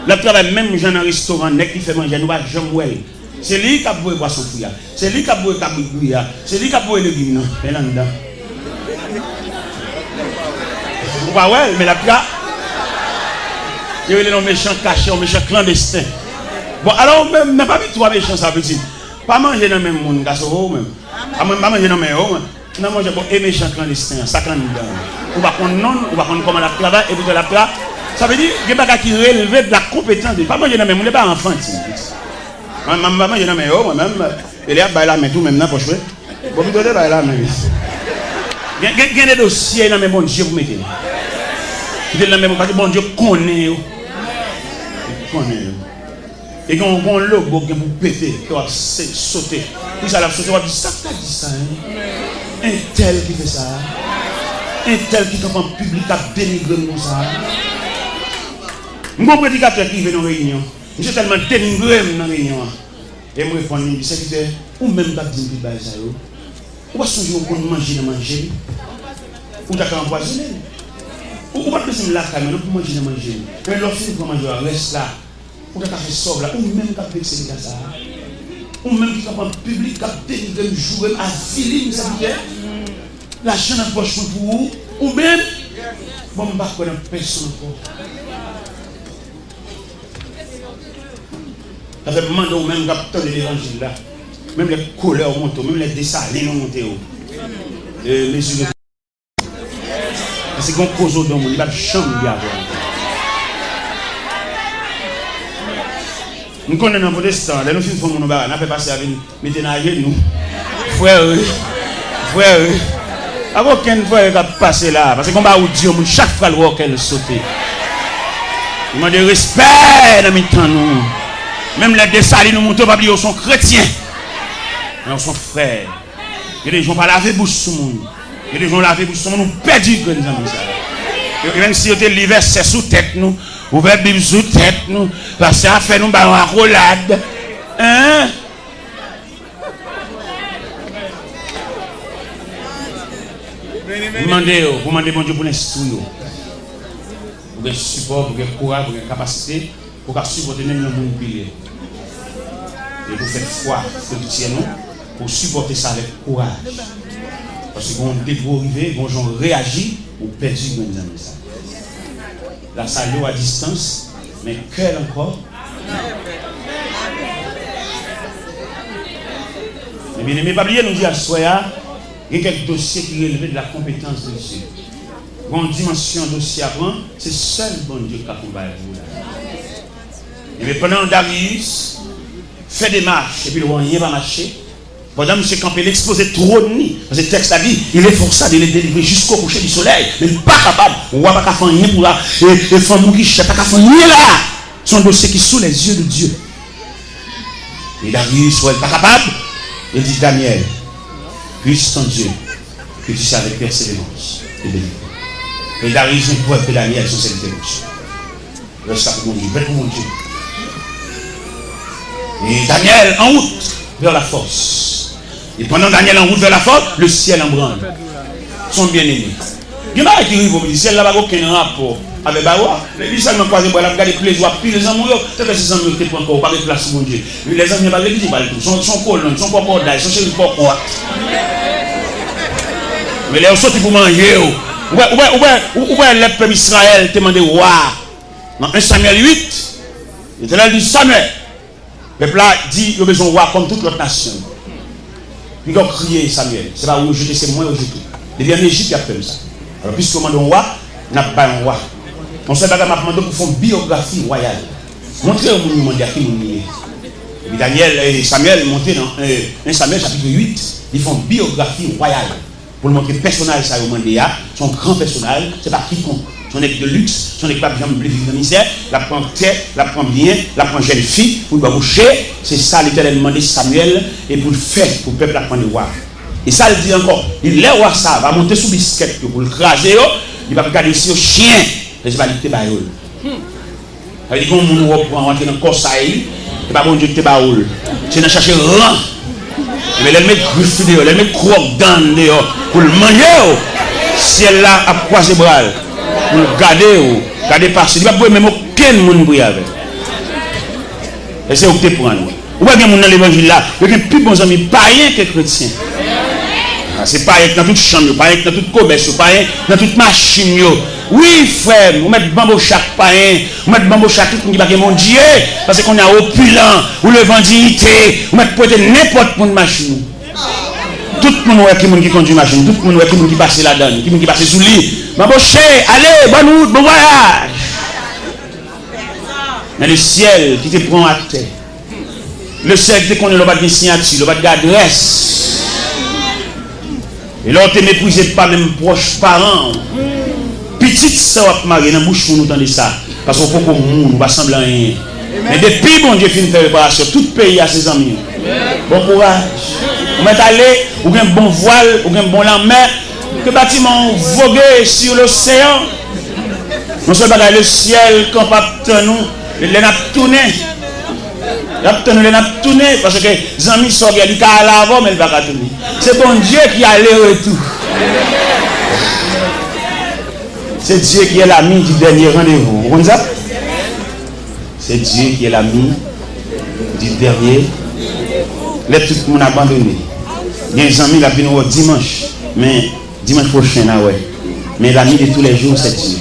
La travail, même dans un restaurant, qui fait manger, nous pas Jean-Mouel. C'est lui qui a beau boisson fouilla. C'est lui qui a beau cabouille. C'est lui qui a beau légumes. Mais là-dedans. Ou pas ouais, mais la travail. Il y a des méchants cachés, des méchants clandestins. Bon, alors, même pas mis 3 méchants, ça veut dire. Pas manger dans le même monde, même. Pas manger dans le même monde. Non, manger pour les méchants clandestins, ça quand nous on va prendre non, on va prendre comment la travail et pour la place. Ça veut dire qu'il y a des gens qui relèvent de la compétence. Pas manger dans le même monde, pas enfant. Maman manger dans le même monde, même. Il y a des gens tout même dans poche. Bon, vous donnez là même. Il y a des dossiers dans le même monde, je vous mettez. Il y a même parce que bon Dieu connaît. Et quand on a un logo qui vous péter, qui va sauter. Puis ça va sauter, on va dire ça qu'a dit ça. Un tel qui fait ça. Un tel qui est en public a dénigré comme ça. Mon prédicateur qui vient dans la réunion, je suis tellement dénigré dans la réunion. Et moi, je me dis, secrétaire, ou même pas dire que ça. Ou pas songer qu'on mange dans manger. Ou t'as empoisonné. Ou pas que c'est là quand même pour manger manger. Mais lorsque vous mangez reste là. Ou t'as fait sauve là ou même qu'à vexer les ça. Ou même qui en public qui dénigrer jouer à filer ça veut dire la chaîne en poche pour vous ou même bon pas connaître personne encore. Ça fait demander ou même capteur de l'évangile là. Même les couleurs montent, même les dessalines montent. Les yeux c'est qu'on cause au monde, il va chambre bien avoir. Nous connaissons un protestant, là nous faisons mon bar, on a fait passer avec mettez dans nous. Frère, avant aucun frère qui a passé là, parce qu'on va où Dieu, chaque fois le roi qu'elle saute. Il m'a dit respect dans mes temps nous. Même les dessalines nous montent pas ils sont chrétiens. Mais ils sont frères. Il y a des gens qui ne laver bouche sur le monde. Il y a des gens qui lavent bouche sur le monde, nous perdus que nous avons ça. Même si vous avez l'hiver, c'est sous tête nous. Vous avez Bible sous tête nous. Parce que ça fait nous la roulade. Hein? Vous demandez bon Dieu pour l'instruire. Pour le support, pour le courage, pour la capacité, pour supporter même le monde pilier. Et vous faites foi, nous, pour supporter ça avec courage. Parce que quand vous arrivez, quand on réagit, vous perdez les amis. La salut à distance, mais quel encore? Mais bien aimé, pas oublier, nous dit à Soya, il y a quelques dossiers qui relèvent de la compétence de Dieu. Quand dimension dossier avant, c'est seul bon Dieu qui a combattu vous là. Et bien pendant Darius fait des marches, et puis le roi n'y va marcher. Pendant M. Campbell exposait trop de nuit. Parce que le texte a dit, il est forcé de les délivrer jusqu'au coucher du soleil. Mais il n'est pas capable. On ne va pas faire rien pour là. Et les femmes qui ne pas faire rien là. Son dossier qui est sous les yeux de Dieu. Et Darius, n'est pas capable. Il dit, Daniel, puisse ton Dieu que tu sais avec persévérance et délivrer. Et Darius ne pouvait que Daniel sur cette dévotion. Reste là pour mon Dieu. Reste pour mon Dieu. Et Daniel, en route vers la force. Et pendant Daniel en route vers la force, le ciel en branle. Son bien-aimé. Il n'y a pas qui arrive au ciel, là, il n'y a aucun rapport avec Bawa. Les gens ne croisent pas, ils ont les oies, puis les amoureux, c'est que ces amoureux ne encore pas de place sur mon Dieu. Les amis ne sont pas les tout. Son colonne, son portail, son chéri pourquoi. Mais les autres, pour manger. Où est le peuple Israël demandé roi? Dans 1 Samuel 8, l'Éternel dit Samuel. Le peuple dit qu'il a besoin de roi comme toute l'autre nation. Puis il a crié Samuel. C'est pas où jeter, c'est moi où jeter. Depuis en Égypte, il y a fait ça. Alors, puisque on demande un roi, on n'a pas un roi. On se bagarre m'a demandé pour faire une biographie royale. Montrez au monde qui est. Daniel et Samuel montaient dans 1 Samuel chapitre 8, ils font une biographie royale. Pour le montrer personnage, ça son grand personnage, c'est pas quiconque. Son équipe de luxe, son équipe pas bien vivre dans le misère, la prend tête, la prend bien, la prend jeune fille, pour le boucher. C'est ça l'Éternel demandé Samuel et pour le faire, pour le peuple apprendre le roi. Et ça, il dit encore, il est roi ça, va monter sous biscuit pour le craser, il va regarder ici au chien, les validités baïol. Ça veut dire qu'on va rentrer dans le corps, ça et pas bon Dieu qui te baïol. C'est dans chercher rang. Mais elle met griffe dehors, elle met croque dans dehors pour le manger. Si elle là a croisé bras, pour le garder passer. Il ne va pas même aucun monde pour y aller. Et c'est où tu prends. Ou bien dans l'évangile là, il y a plus bons amis païens que chrétiens. C'est païen dans toute chambre, païen dans toute commerce, païen dans toute machine. Oui, frère, vous mettez bambou chaque païen, vous mettez bambou chaque qui va mon Dieu, parce qu'on a opulent, ou le vendité, vous mettez peut-être n'importe quelle machine. Tout le monde qui conduit machine, tout le monde qui passe là-dedans, qui passe sous lit. Bambou chez, allez, bonne route, bon voyage. Mais le ciel qui te prend à terre, le ciel qui te connaît le bas de signature, le bas d'adresse. Et là, on ne te méprisez pas même proches parents. Petite ça va marier dans la bouche pour nous entendre ça. Parce qu'on peut qu'on nous va sembler rien. Mais depuis bon Dieu finit de faire réparation, tout pays a ses amis. Bon courage. Vous mettez aller, ou un bon voile, ou un bon lendemain, que bâtiment voguer sur l'océan. Non seulement le ciel, quand pas nous, les n'a tourné. Les n'a tourné parce que les amis sont regardés à l'avant, mais il va pas tourner. C'est bon Dieu qui a le retour. C'est Dieu qui est l'ami du dernier rendez-vous. Vous comprenez ça? C'est Dieu qui est l'ami du dernier. Là, tout le monde abandonné. Il y a des amis qui viennent dimanche. Mais dimanche prochain, là, ouais. Mais l'ami de tous les jours, c'est Dieu.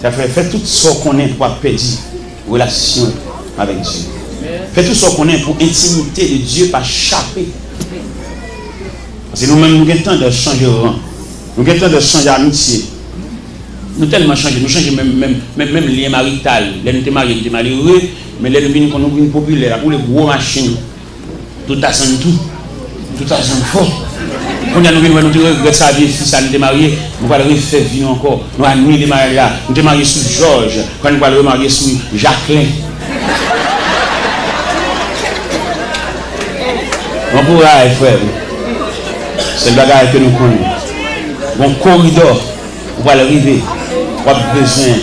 Ça fait tout ce qu'on est pour perdre relation avec Dieu. Fait tout ce qu'on est pour intimité de Dieu, pas chapper. Parce que nous-mêmes, nous avons le temps de changer de rang. Nous avons le temps de changer d'amitié. Nous tellement changé, nous changeons même lien marital. Là, nous sommes mariés, nous sommes malheureux, mais là, nous sommes populaires, pour les gros machines. Tout à son tout à son fort. Quand nous regrettons sa vie, si ça nous est marié, nous allons refaire vivre encore. Nous allons nous marier là. Nous sommes mariés sous Georges, quand nous allons marier sous Jacqueline. Bon courage, frère. C'est le bagage que nous connaissons. Bon corridor, on va arriver. On a besoin,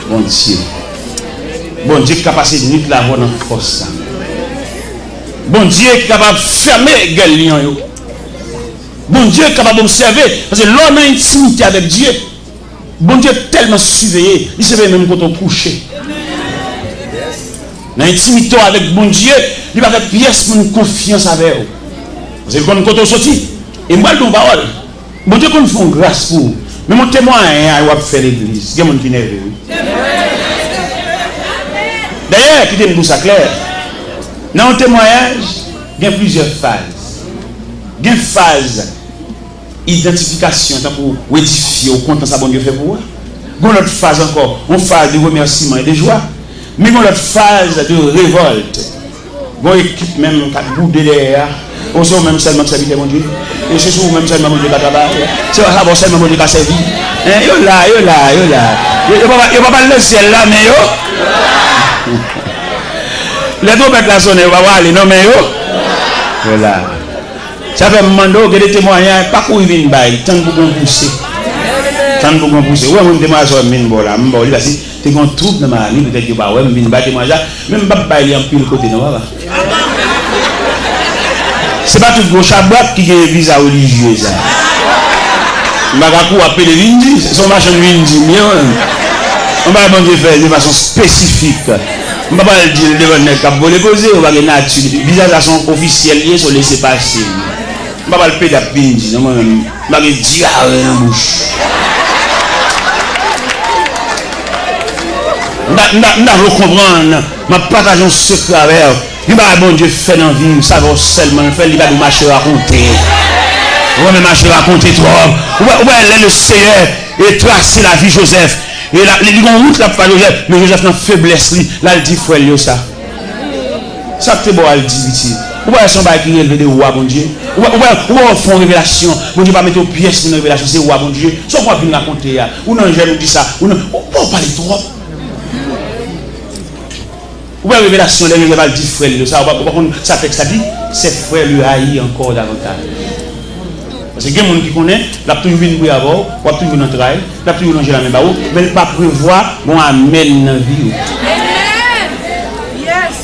bon Dieu. Bon Dieu qui a passé une nuit là-bas dans la force. Bon Dieu qui est capable de fermer les gueules. Bon Dieu est capable d'observer. Parce que l'homme a une intimité avec Dieu. Bon Dieu est tellement surveillé. Il se fait même quand on couche. Dans l'intimité avec bon Dieu, il va faire pièce pour une confiance avec vous. Parce que quand on sortit, et moi, je parole. Bon Dieu, qu'on fait une grâce pour vous. Mais mon témoin, il va faire l'église. Il y a mon qui n'est pas. D'ailleurs, qui dit ça clair. Dans le témoignage, il y a plusieurs phases. Il y a une phase identification pour édifier au compte de ça bon Dieu fait pour vous. Il y a une autre phase encore, une phase de remerciement et de joie. Mais il y a une autre phase de révolte. Il y a une équipe même qui a boudé derrière. On sait même seulement que ça vit mon Dieu. Et c'est sûr même seulement mon Dieu qui a travaillé. C'est ça seulement mon Dieu qui a servi. Yo là. Il ne va pas le ciel là, mais yo. Les trompettes là sonner, on va voir les noms, mais yo. Voilà. Ça fait un moment que des témoignages, pas pour y venir, tant pour qu'on pousse. Tant pour qu'on pousse. Ouais, moi, je témoigne sur mine, bon là, il va dire, tu as un trouble dans ma vie, peut-être que bah ouais, je vais témoigner, même pas il y a un pile côté, non, voilà. C'est pas tout le chabot qui a un visa religieux, ça. Je vais appeler Windy, c'est son machin Windy, on va faire de façon spécifique. On ne va pas le dire devant le cap, vous le poser, on va le nature. Visage officielle, ils sont laissés passer. On ne va pas le pédapin, on va le dire dans la bouche. On va comprendre, on va partager un secret avec vous. Il va bon Dieu faire dans la vie, ça va seulement faire, il va nous marcher raconter. On va marcher raconter trop. On va aller le Seigneur et tracer la vie Joseph. Et là, il y a une route là pour Joseph, mais Joseph n'a faiblesse. Là, il dit, frère, ça. Ça, c'est bon, il dit, ou bien son bail qui est élevé de roi, bon Dieu. Ou bien font une révélation. Bon Dieu va mettre aux pièces pour une révélation, c'est roi, bon Dieu. Soit quoi puis raconter, ou non, je nous dis ça, ou non, on parle trop. Ou bien révélation, les va dire frère, ça, ça texte ça dit, c'est frère lui haït encore davantage. Parce que il y a des gens qui connaissent, il a toujours vu une avant, il a toujours vu notre travail, il a toujours mangé la même barreau, mais il n'a pas prévoir, bon, amène dans la vie.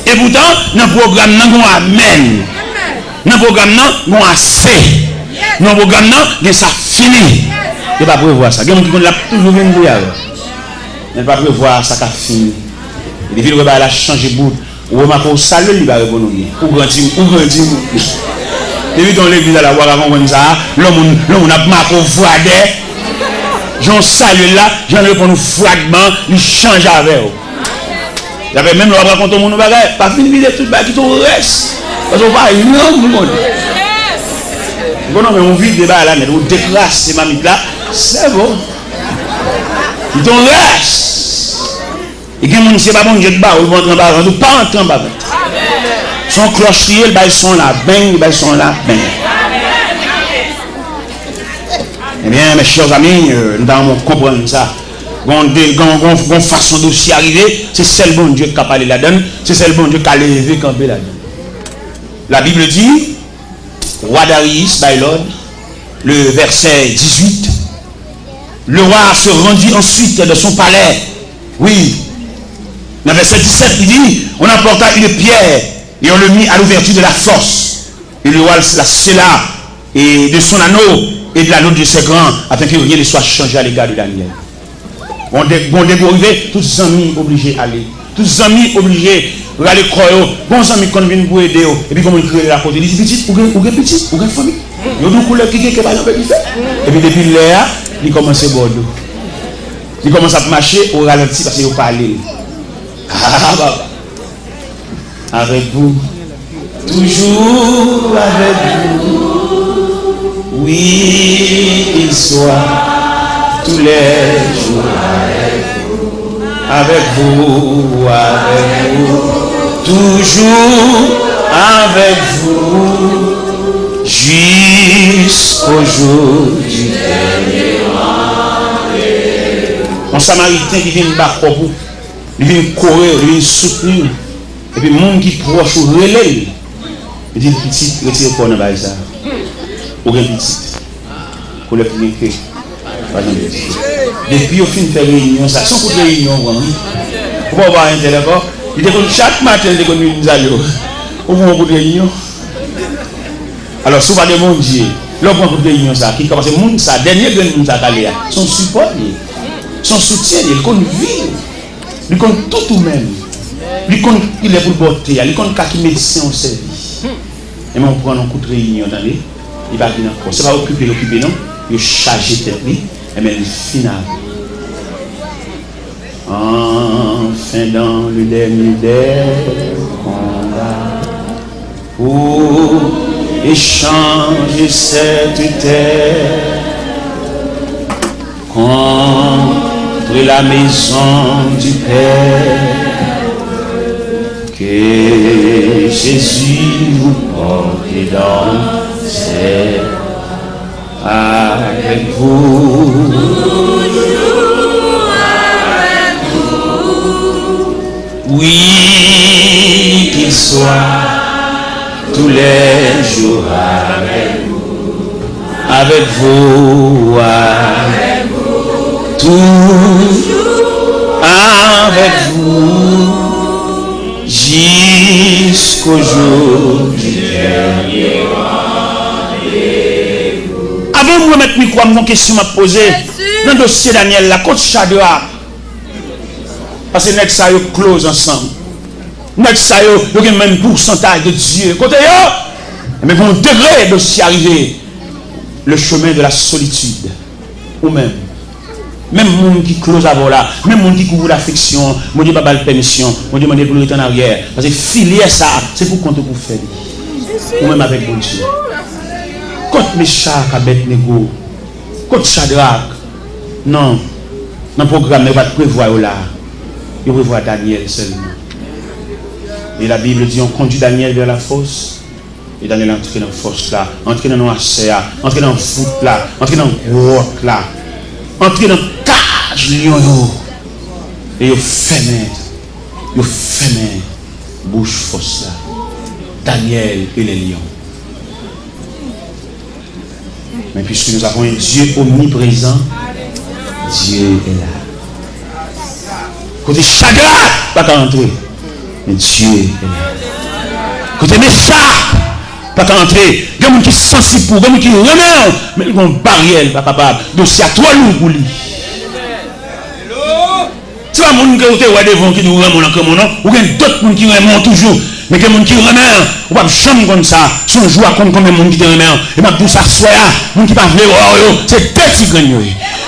Et pourtant, dans le programme, nous avons amen. Dans le programme, nous avons assez. Dans le programme, nous avons ça fini. Il ne pas prévoir ça. Il y a des gens qui connaissent toujours vu une avant. Il ne pas prévoir ça qui a fini. Et depuis que a changé de bout, ou remarquez au salut, il va répondre. Ou grandir. Depuis dans l'église à la voix avant comme ça, l'homme a marqué au voidet. J'en salue là, j'en réponds au fragment, il change avec eux. Il y avait même le raconter mon bagage, pas fini de tout bagage qui tout reste. Parce qu'on va non monde. Bon non mais on vit débat là, mais on déclasse ces mamites là, c'est bon. Ils t'ont reste. Et qui monde c'est pas bon, je te bats, ils vont entrer en bas, ils vont pas entrer en bas. Son clocherier, ils sont là, bang, ils sont là, bang. Eh bien, mes chers amis, nous devons comprendre ça. Une façon d'aussi arriver, c'est celle bon Dieu qui a parlé là-dedans, c'est celle bon Dieu qui a levé camper là-dedans. La Bible dit, roi Darius, by Lord, le verset 18, le roi se rendit ensuite de son palais. Oui. Dans le verset 17, il dit, on apporta une pierre et on le mit à l'ouverture de la fosse. Et le roi la scella et de son anneau et de l'anneau de ses grands, afin que rien ne soit changé à l'égard de Daniel. Bon, dégoûté, tous les amis obligés d'aller. Tous les amis obligés d'aller croire. Bon, les amis qui viennent pour aider. Et puis, comment ils créent la côté. Ils disent, petit, ou petit, ou famille. Ils ont deux couleurs qui sont pas fait. Et puis, depuis là, ils commencent à bordeaux. Ils commencent à marcher au ralenti parce qu'ils parlent. Ah, bah. Avec vous. Toujours avec vous. Oui, il soit. Tous les jours avec vous, toujours avec vous, jusqu'au jour du dernier rendez-vous. Un Samaritain qui vient battre pour vous, il vient courir, il vient soutenir, et puis le monde qui proche ou relève, il dit petit, retire quoi dans le ça, ou bien petit, pour le finir. Depuis au fin de faire réunion, ça sont pour réunion vraiment. Pour avoir un téléphone, il dit que chaque matin il dit que nous allons au bout de réunion. Alors souvent de mon Dieu, l'homme pour réunion ça qui commence monde ça dernier que nous a calé, son support, son soutien, il compte vivre, il compte tout même. Il est pour porter, il compte qui médecin au service. Et on prend un coup de réunion dans les, il va venir encore. C'est pas occuper non, il charge tête lui. Et bien le final. Enfin dans le dernier des combats, pour échanger cette terre contre la maison du Père, que Jésus vous porte dans ses avec vous, toujours avec vous. Oui, qu'il soit tous les jours avec vous, avec vous, toujours avec vous, jusqu'au jour du dernier. Avant de me mettre micro, une question à poser dans le dossier Daniel, la côte Shadrach. Parce que nous sommes close ensemble. Nous avons le même pourcentage de Dieu. Côté mais pour un degré de s'y arriver, le chemin de la solitude. Ou même monde qui close avant là, même monde qui couvre l'affection, mon Dieu pas de permission, mon Dieu m'a dit pour retourner en arrière. Parce que filier ça, c'est pour compter pour faire. Ou même avec mon Dieu. Côte Meshach, Abednego, côte Shadrach, Non. Dans le programme, il va prévoir là. Il prévoit Daniel seulement. Et la Bible dit on conduit Daniel vers la fosse. Et Daniel est entré dans la fosse là. Entré dans l'océan. Entré dans le foot là. Entré dans le grotte là. Entré dans le cage lion. Et il fermé. Il fermé. Bouche fosse là. Daniel et les lions. Mais puisque nous avons un Dieu omniprésent, Dieu est là. Côté chagrin, pas qu'à entrer. Mais Dieu est là. Côté méchant, pas qu'à entrer. Il y a des gens qui sont sensibles pour, il y a des gens qui remettent, mais ils ont une barrière, pas capable. Donc c'est à toi lourd pour lui. C'est pas mon qui est devant qui nous remet encore mon nom, ou bien d'autres gens qui remettent toujours. Mais il y a des gens qui remettent, ou pas chambre comme ça, son joie comme combien de gens qui te remettent. Et ma tout ça soit là, les gens qui parlent, c'est petit gagnant.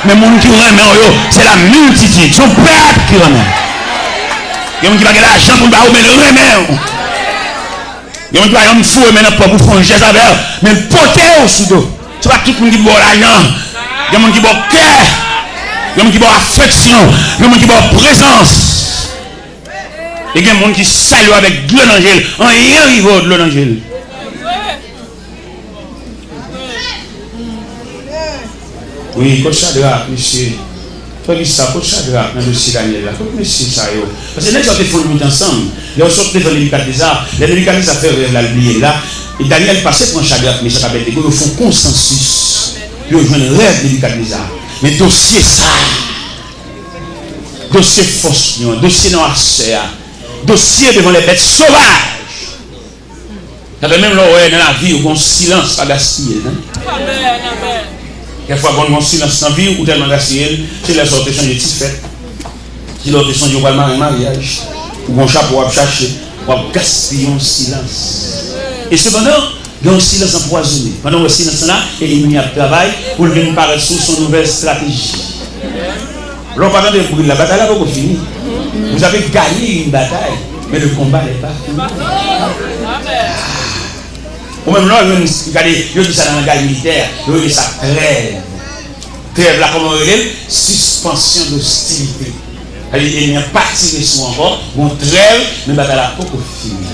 Mais les gens qui remettent, c'est la multitude, son peuple qui remet. Il y a des gens qui parlent l'argent pour ne pas le remettre. Il y a des gens qui parlent fou, mais non pas pour faire un geste avec, mais le poter au sous-dos. C'est pas tout le monde qui boit l'argent. Il y a des gens qui boit cœur. Il y a des gens qui boit affection. Il y a des gens qui boit présence. Il y a des gens qui saluent avec de l'angèle. En rien il vaut de l'angèle. Oui, coach Shadrach, monsieur. Faut dire ça, coach Shadrach, dans le dossier Daniel là. Faut monsieur ça yo. Parce que les gens qui font le ensemble, ils sont devant les Nebuchadnezzar. Les Nebuchadnezzar fait la lumière là. Et Daniel passait pour un Shadrach, mais ça s'appelle ils font consensus. Puis ils joignent le rêve de Nebuchadnezzar. Mais dossier ça. Dossier force, dossier noirceur. Dossier devant les bêtes sauvages. Ça fait même là dans la vie où on silence pas gaspillé. Amen. Quelquefois, quand on a silence dans la vie, ou tellement gaspillé, c'est la sorte de changer de fête. Si l'autre change de mariage, ou un chapeau à chercher, ou à gaspiller un silence. Et cependant, il y a un silence empoisonné. Pendant le silence là, l'ennemi a travaillé pour venir paraître sous son nouvelle stratégie. Alors, pendant que la bataille n'a pas fini. Vous avez gagné une bataille, mais le combat n'est pas fini. Ou même là, il dit ça dans la guerre militaire, il dit ça trêve. Trêve là, comment on dit? Suspension d'hostilité. Il n'y a pas tiré sur encore, on trêve, mais la bataille n'a pas fini.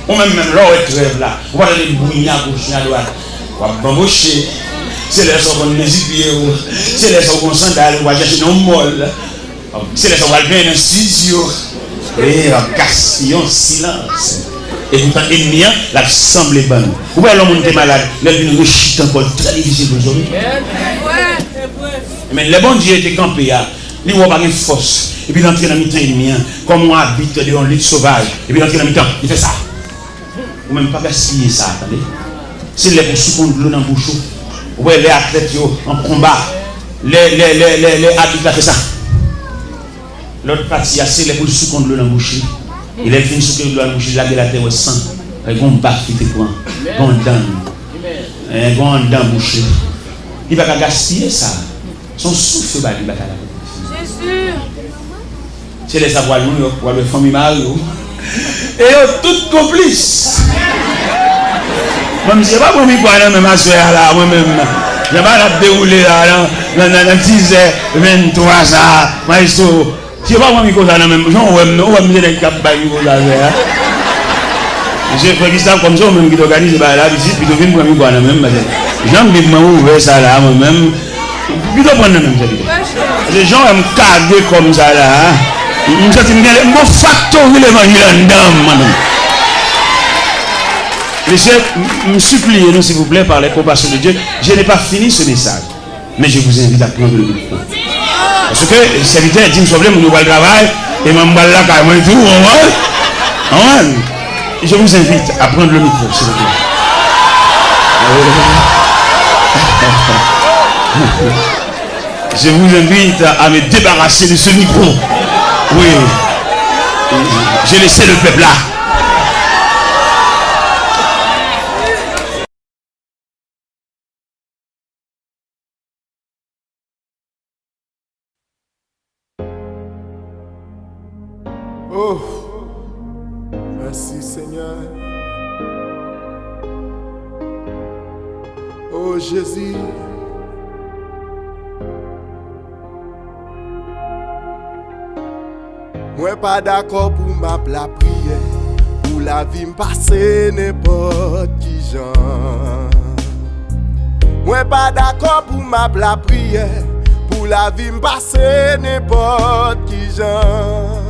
Ou même là, on trêve là. On va aller bouillir à gauche, à droite. On va bamboucher. C'est les gens qui ont des pieds, c'est les gens qui ont des sandales, on va chercher nos molles. C'est les gens qui ont bien dans le studio. Et on gaspille en silence. Et pourtant, l'ennemi, la semble bonne. Vous voyez l'homme qui est malade, l'homme qui rechute encore très difficile pour aujourd'hui. Mais le bon Dieu était campé, il n'y a pas de force. Et puis il entre dans le mi-temps ennemi, comme on habite dans une lutte sauvage. Et puis il entre dans le mi-temps, il fait ça. Ou même pas gaspiller ça, attendez. C'est les pour sous-compte de l'eau dans le bouchon. Vous voyez les athlètes en combat, les athlètes qui fait ça. L'autre partie, c'est les pour sous-compte de l'eau dans le bouchon. Il est venu sur le boucher, il a la terre au sang. Il y a un bac qui te prend. Il y a un dent bouché. Il va pas gaspiller ça. Son souffle va lui battre la Jésus. C'est les savoirs pour les familles Mario. Et tout complice. Moi, je ne sais pas pour moi, même ma soeur là, moi-même. Je ne vais pas la dérouler là, dans 10h23 ça. Maestro. Je ne sais pas comment il y a même gens, on va me dire des cap bails pour la faire. Je fais que ça comme ça, même qui organise la visite, puis je viens pour me voir même. J'aime bien ouvrir ça là, moi-même. Puis je prends même ça. Les gens aiment caguer comme ça là. Ils me disent, je factorie l'évangile en dame, madame. Monsieur, me suppliez-nous s'il vous plaît par les compassions de Dieu. Je n'ai pas fini ce message, mais je vous invite à prendre le micro. Parce que le serviteur dit, je vais le travail, et je vais là quand même tout, je vous invite à prendre le micro, s'il vous plaît. Je vous invite à me débarrasser de ce micro. Oui. J'ai laissé le peuple là. Oh, merci Seigneur. Oh Jésus. Moi pas d'accord pour ma la prière. Pour la vie m'passer n'importe qui genre. Moi pas d'accord pour ma la prière. Pour la vie m'passer n'importe qui genre.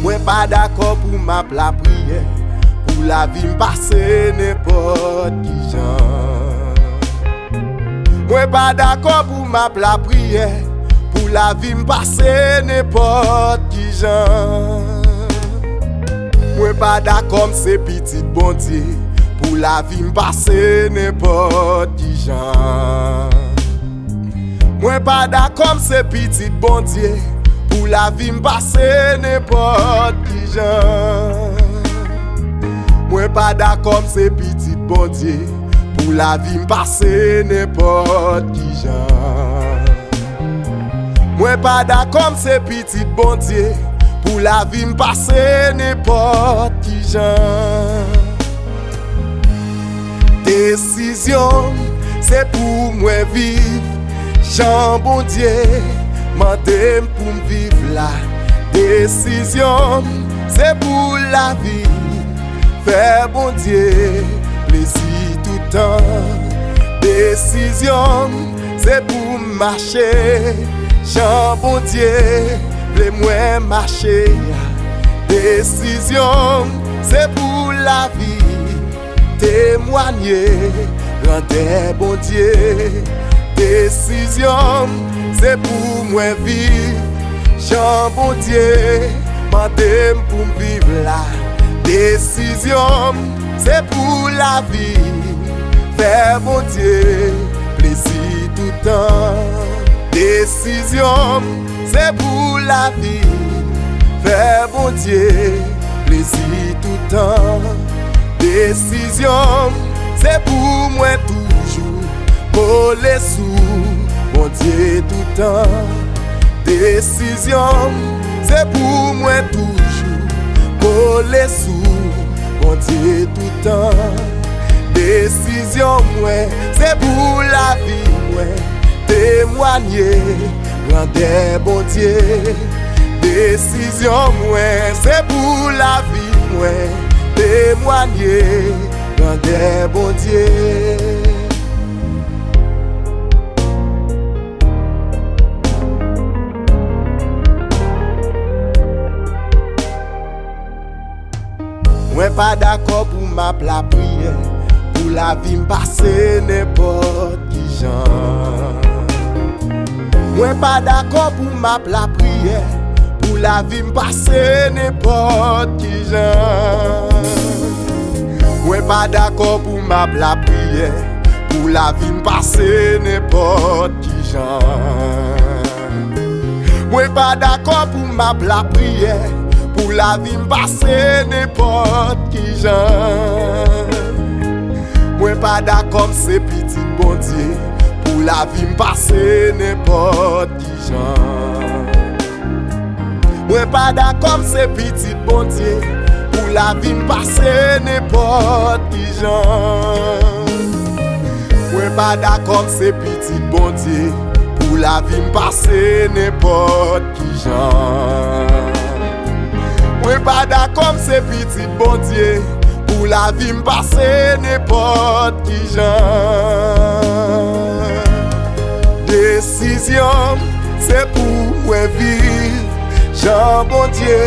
Moi pas d'accord pour ma la prière. Pour la vie m'passer n'importe qui genre. Moi pas d'accord pour ma la prière. Pour la vie m'passer n'importe qui genre. Moi pas d'accord c'est petit bon Dieu. Pour la vie m'passer n'importe qui genre. Moi pas d'accord c'est petit bon Dieu. Pour la vie m'passer n'importe qui genre. Moi pas d'accord c'est petit bon Dieu. Pour la vie m'passer n'importe qui genre. Moi pas d'accord c'est petit bon Dieu. Pour la vie m'passer n'importe qui genre. Décision c'est pour moi vivre. Jean bon Dieu mandem pour vivre la. Décision c'est pour la vie. Faire bon Dieu plaisir tout le temps. Décision c'est pour marcher. Jean bon Dieu les moi marcher. Décision c'est pour la vie. Témoigner rendre bon Dieu. Décision c'est pour moi vivre. Jean bon Dieu mandem pour vivre là. Décision c'est pour la vie. Faire bon Dieu plaisir tout le temps. Décision c'est pour la vie. Faire bon Dieu plaisir tout le temps. Décision c'est pour moi toujours. Coller sous mon Dieu tout le temps. Décision c'est pour moi toujours. Coller sous mon Dieu tout le temps. Décision ouais c'est pour la vie ouais. Témoigner rendre bon Dieu. Décision ouais c'est pour la vie ouais. Témoigner rendre bon Dieu. Moi pas d'accord pour ma la prière. Pour la vie m'passer n'importe qui genre. Moi pas d'accord pour ma la prière. Pour la vie m'passer n'importe qui genre. Moi pas d'accord pour ma la prière. Pour la vie m'passer n'importe qui genre. Moi pas d'accord pour ma la prière. Pour la vie m'passer n'importe qui genre. Moi pas d'accord c'est petit bon Dieu. Pour la vie m'passer n'importe qui genre. Moi pas d'accord c'est petit bon Dieu. Pour la vie m'passer n'importe qui genre. Moi pas d'accord c'est petit bon Dieu. Pour la vie m'passer n'importe qui genre. Moi pas d'accord c'est petit bon Dieu. Pour la vie m'passer n'importe qui genre. Décision c'est pour moi vivre. Jean bon Dieu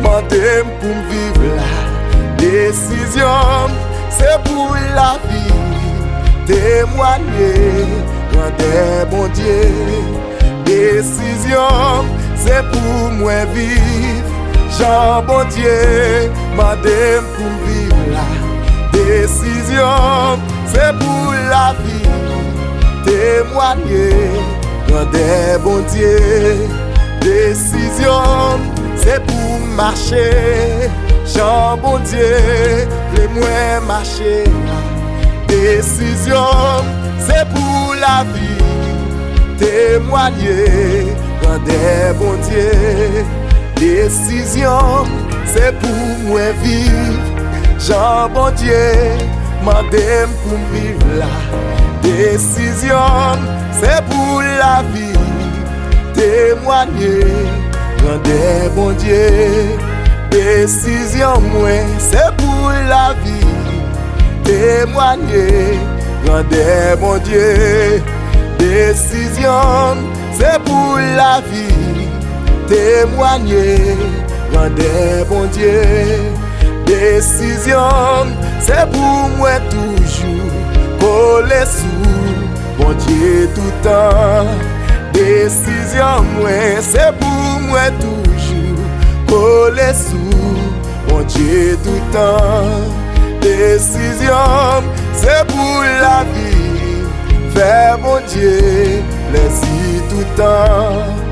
mandem pour vivre là. Décision c'est pour la vie. Témoigner rendre bon Dieu. Décision c'est pour moi vivre. Jean bon Dieu mandem pour vivre là. Décision c'est pour la vie. Témoigner rendre bon Dieu. Décision c'est pour marcher. Jean bon Dieu les moi marcher. Décision c'est pour la vie. Témoigner rendre bon Dieu. Décision c'est pour moi vivre. Jean bon Dieu mandem pour vivre là. Décision c'est pour la vie. Témoigner Grandeur, bon Dieu, décision, moi, c'est pour la vie. Témoigner, grandeur, mon Dieu, décision, c'est pour la vie. Témoigner, grandeur, bon Dieu, décision, c'est pour moi toujours. Coller sous, bon Dieu, tout le temps. Décision, moi, c'est pour moi toujours. Coller sous, bon Dieu, tout le temps. Décision, c'est pour la vie. Fais, bon Dieu, laisse tout le temps.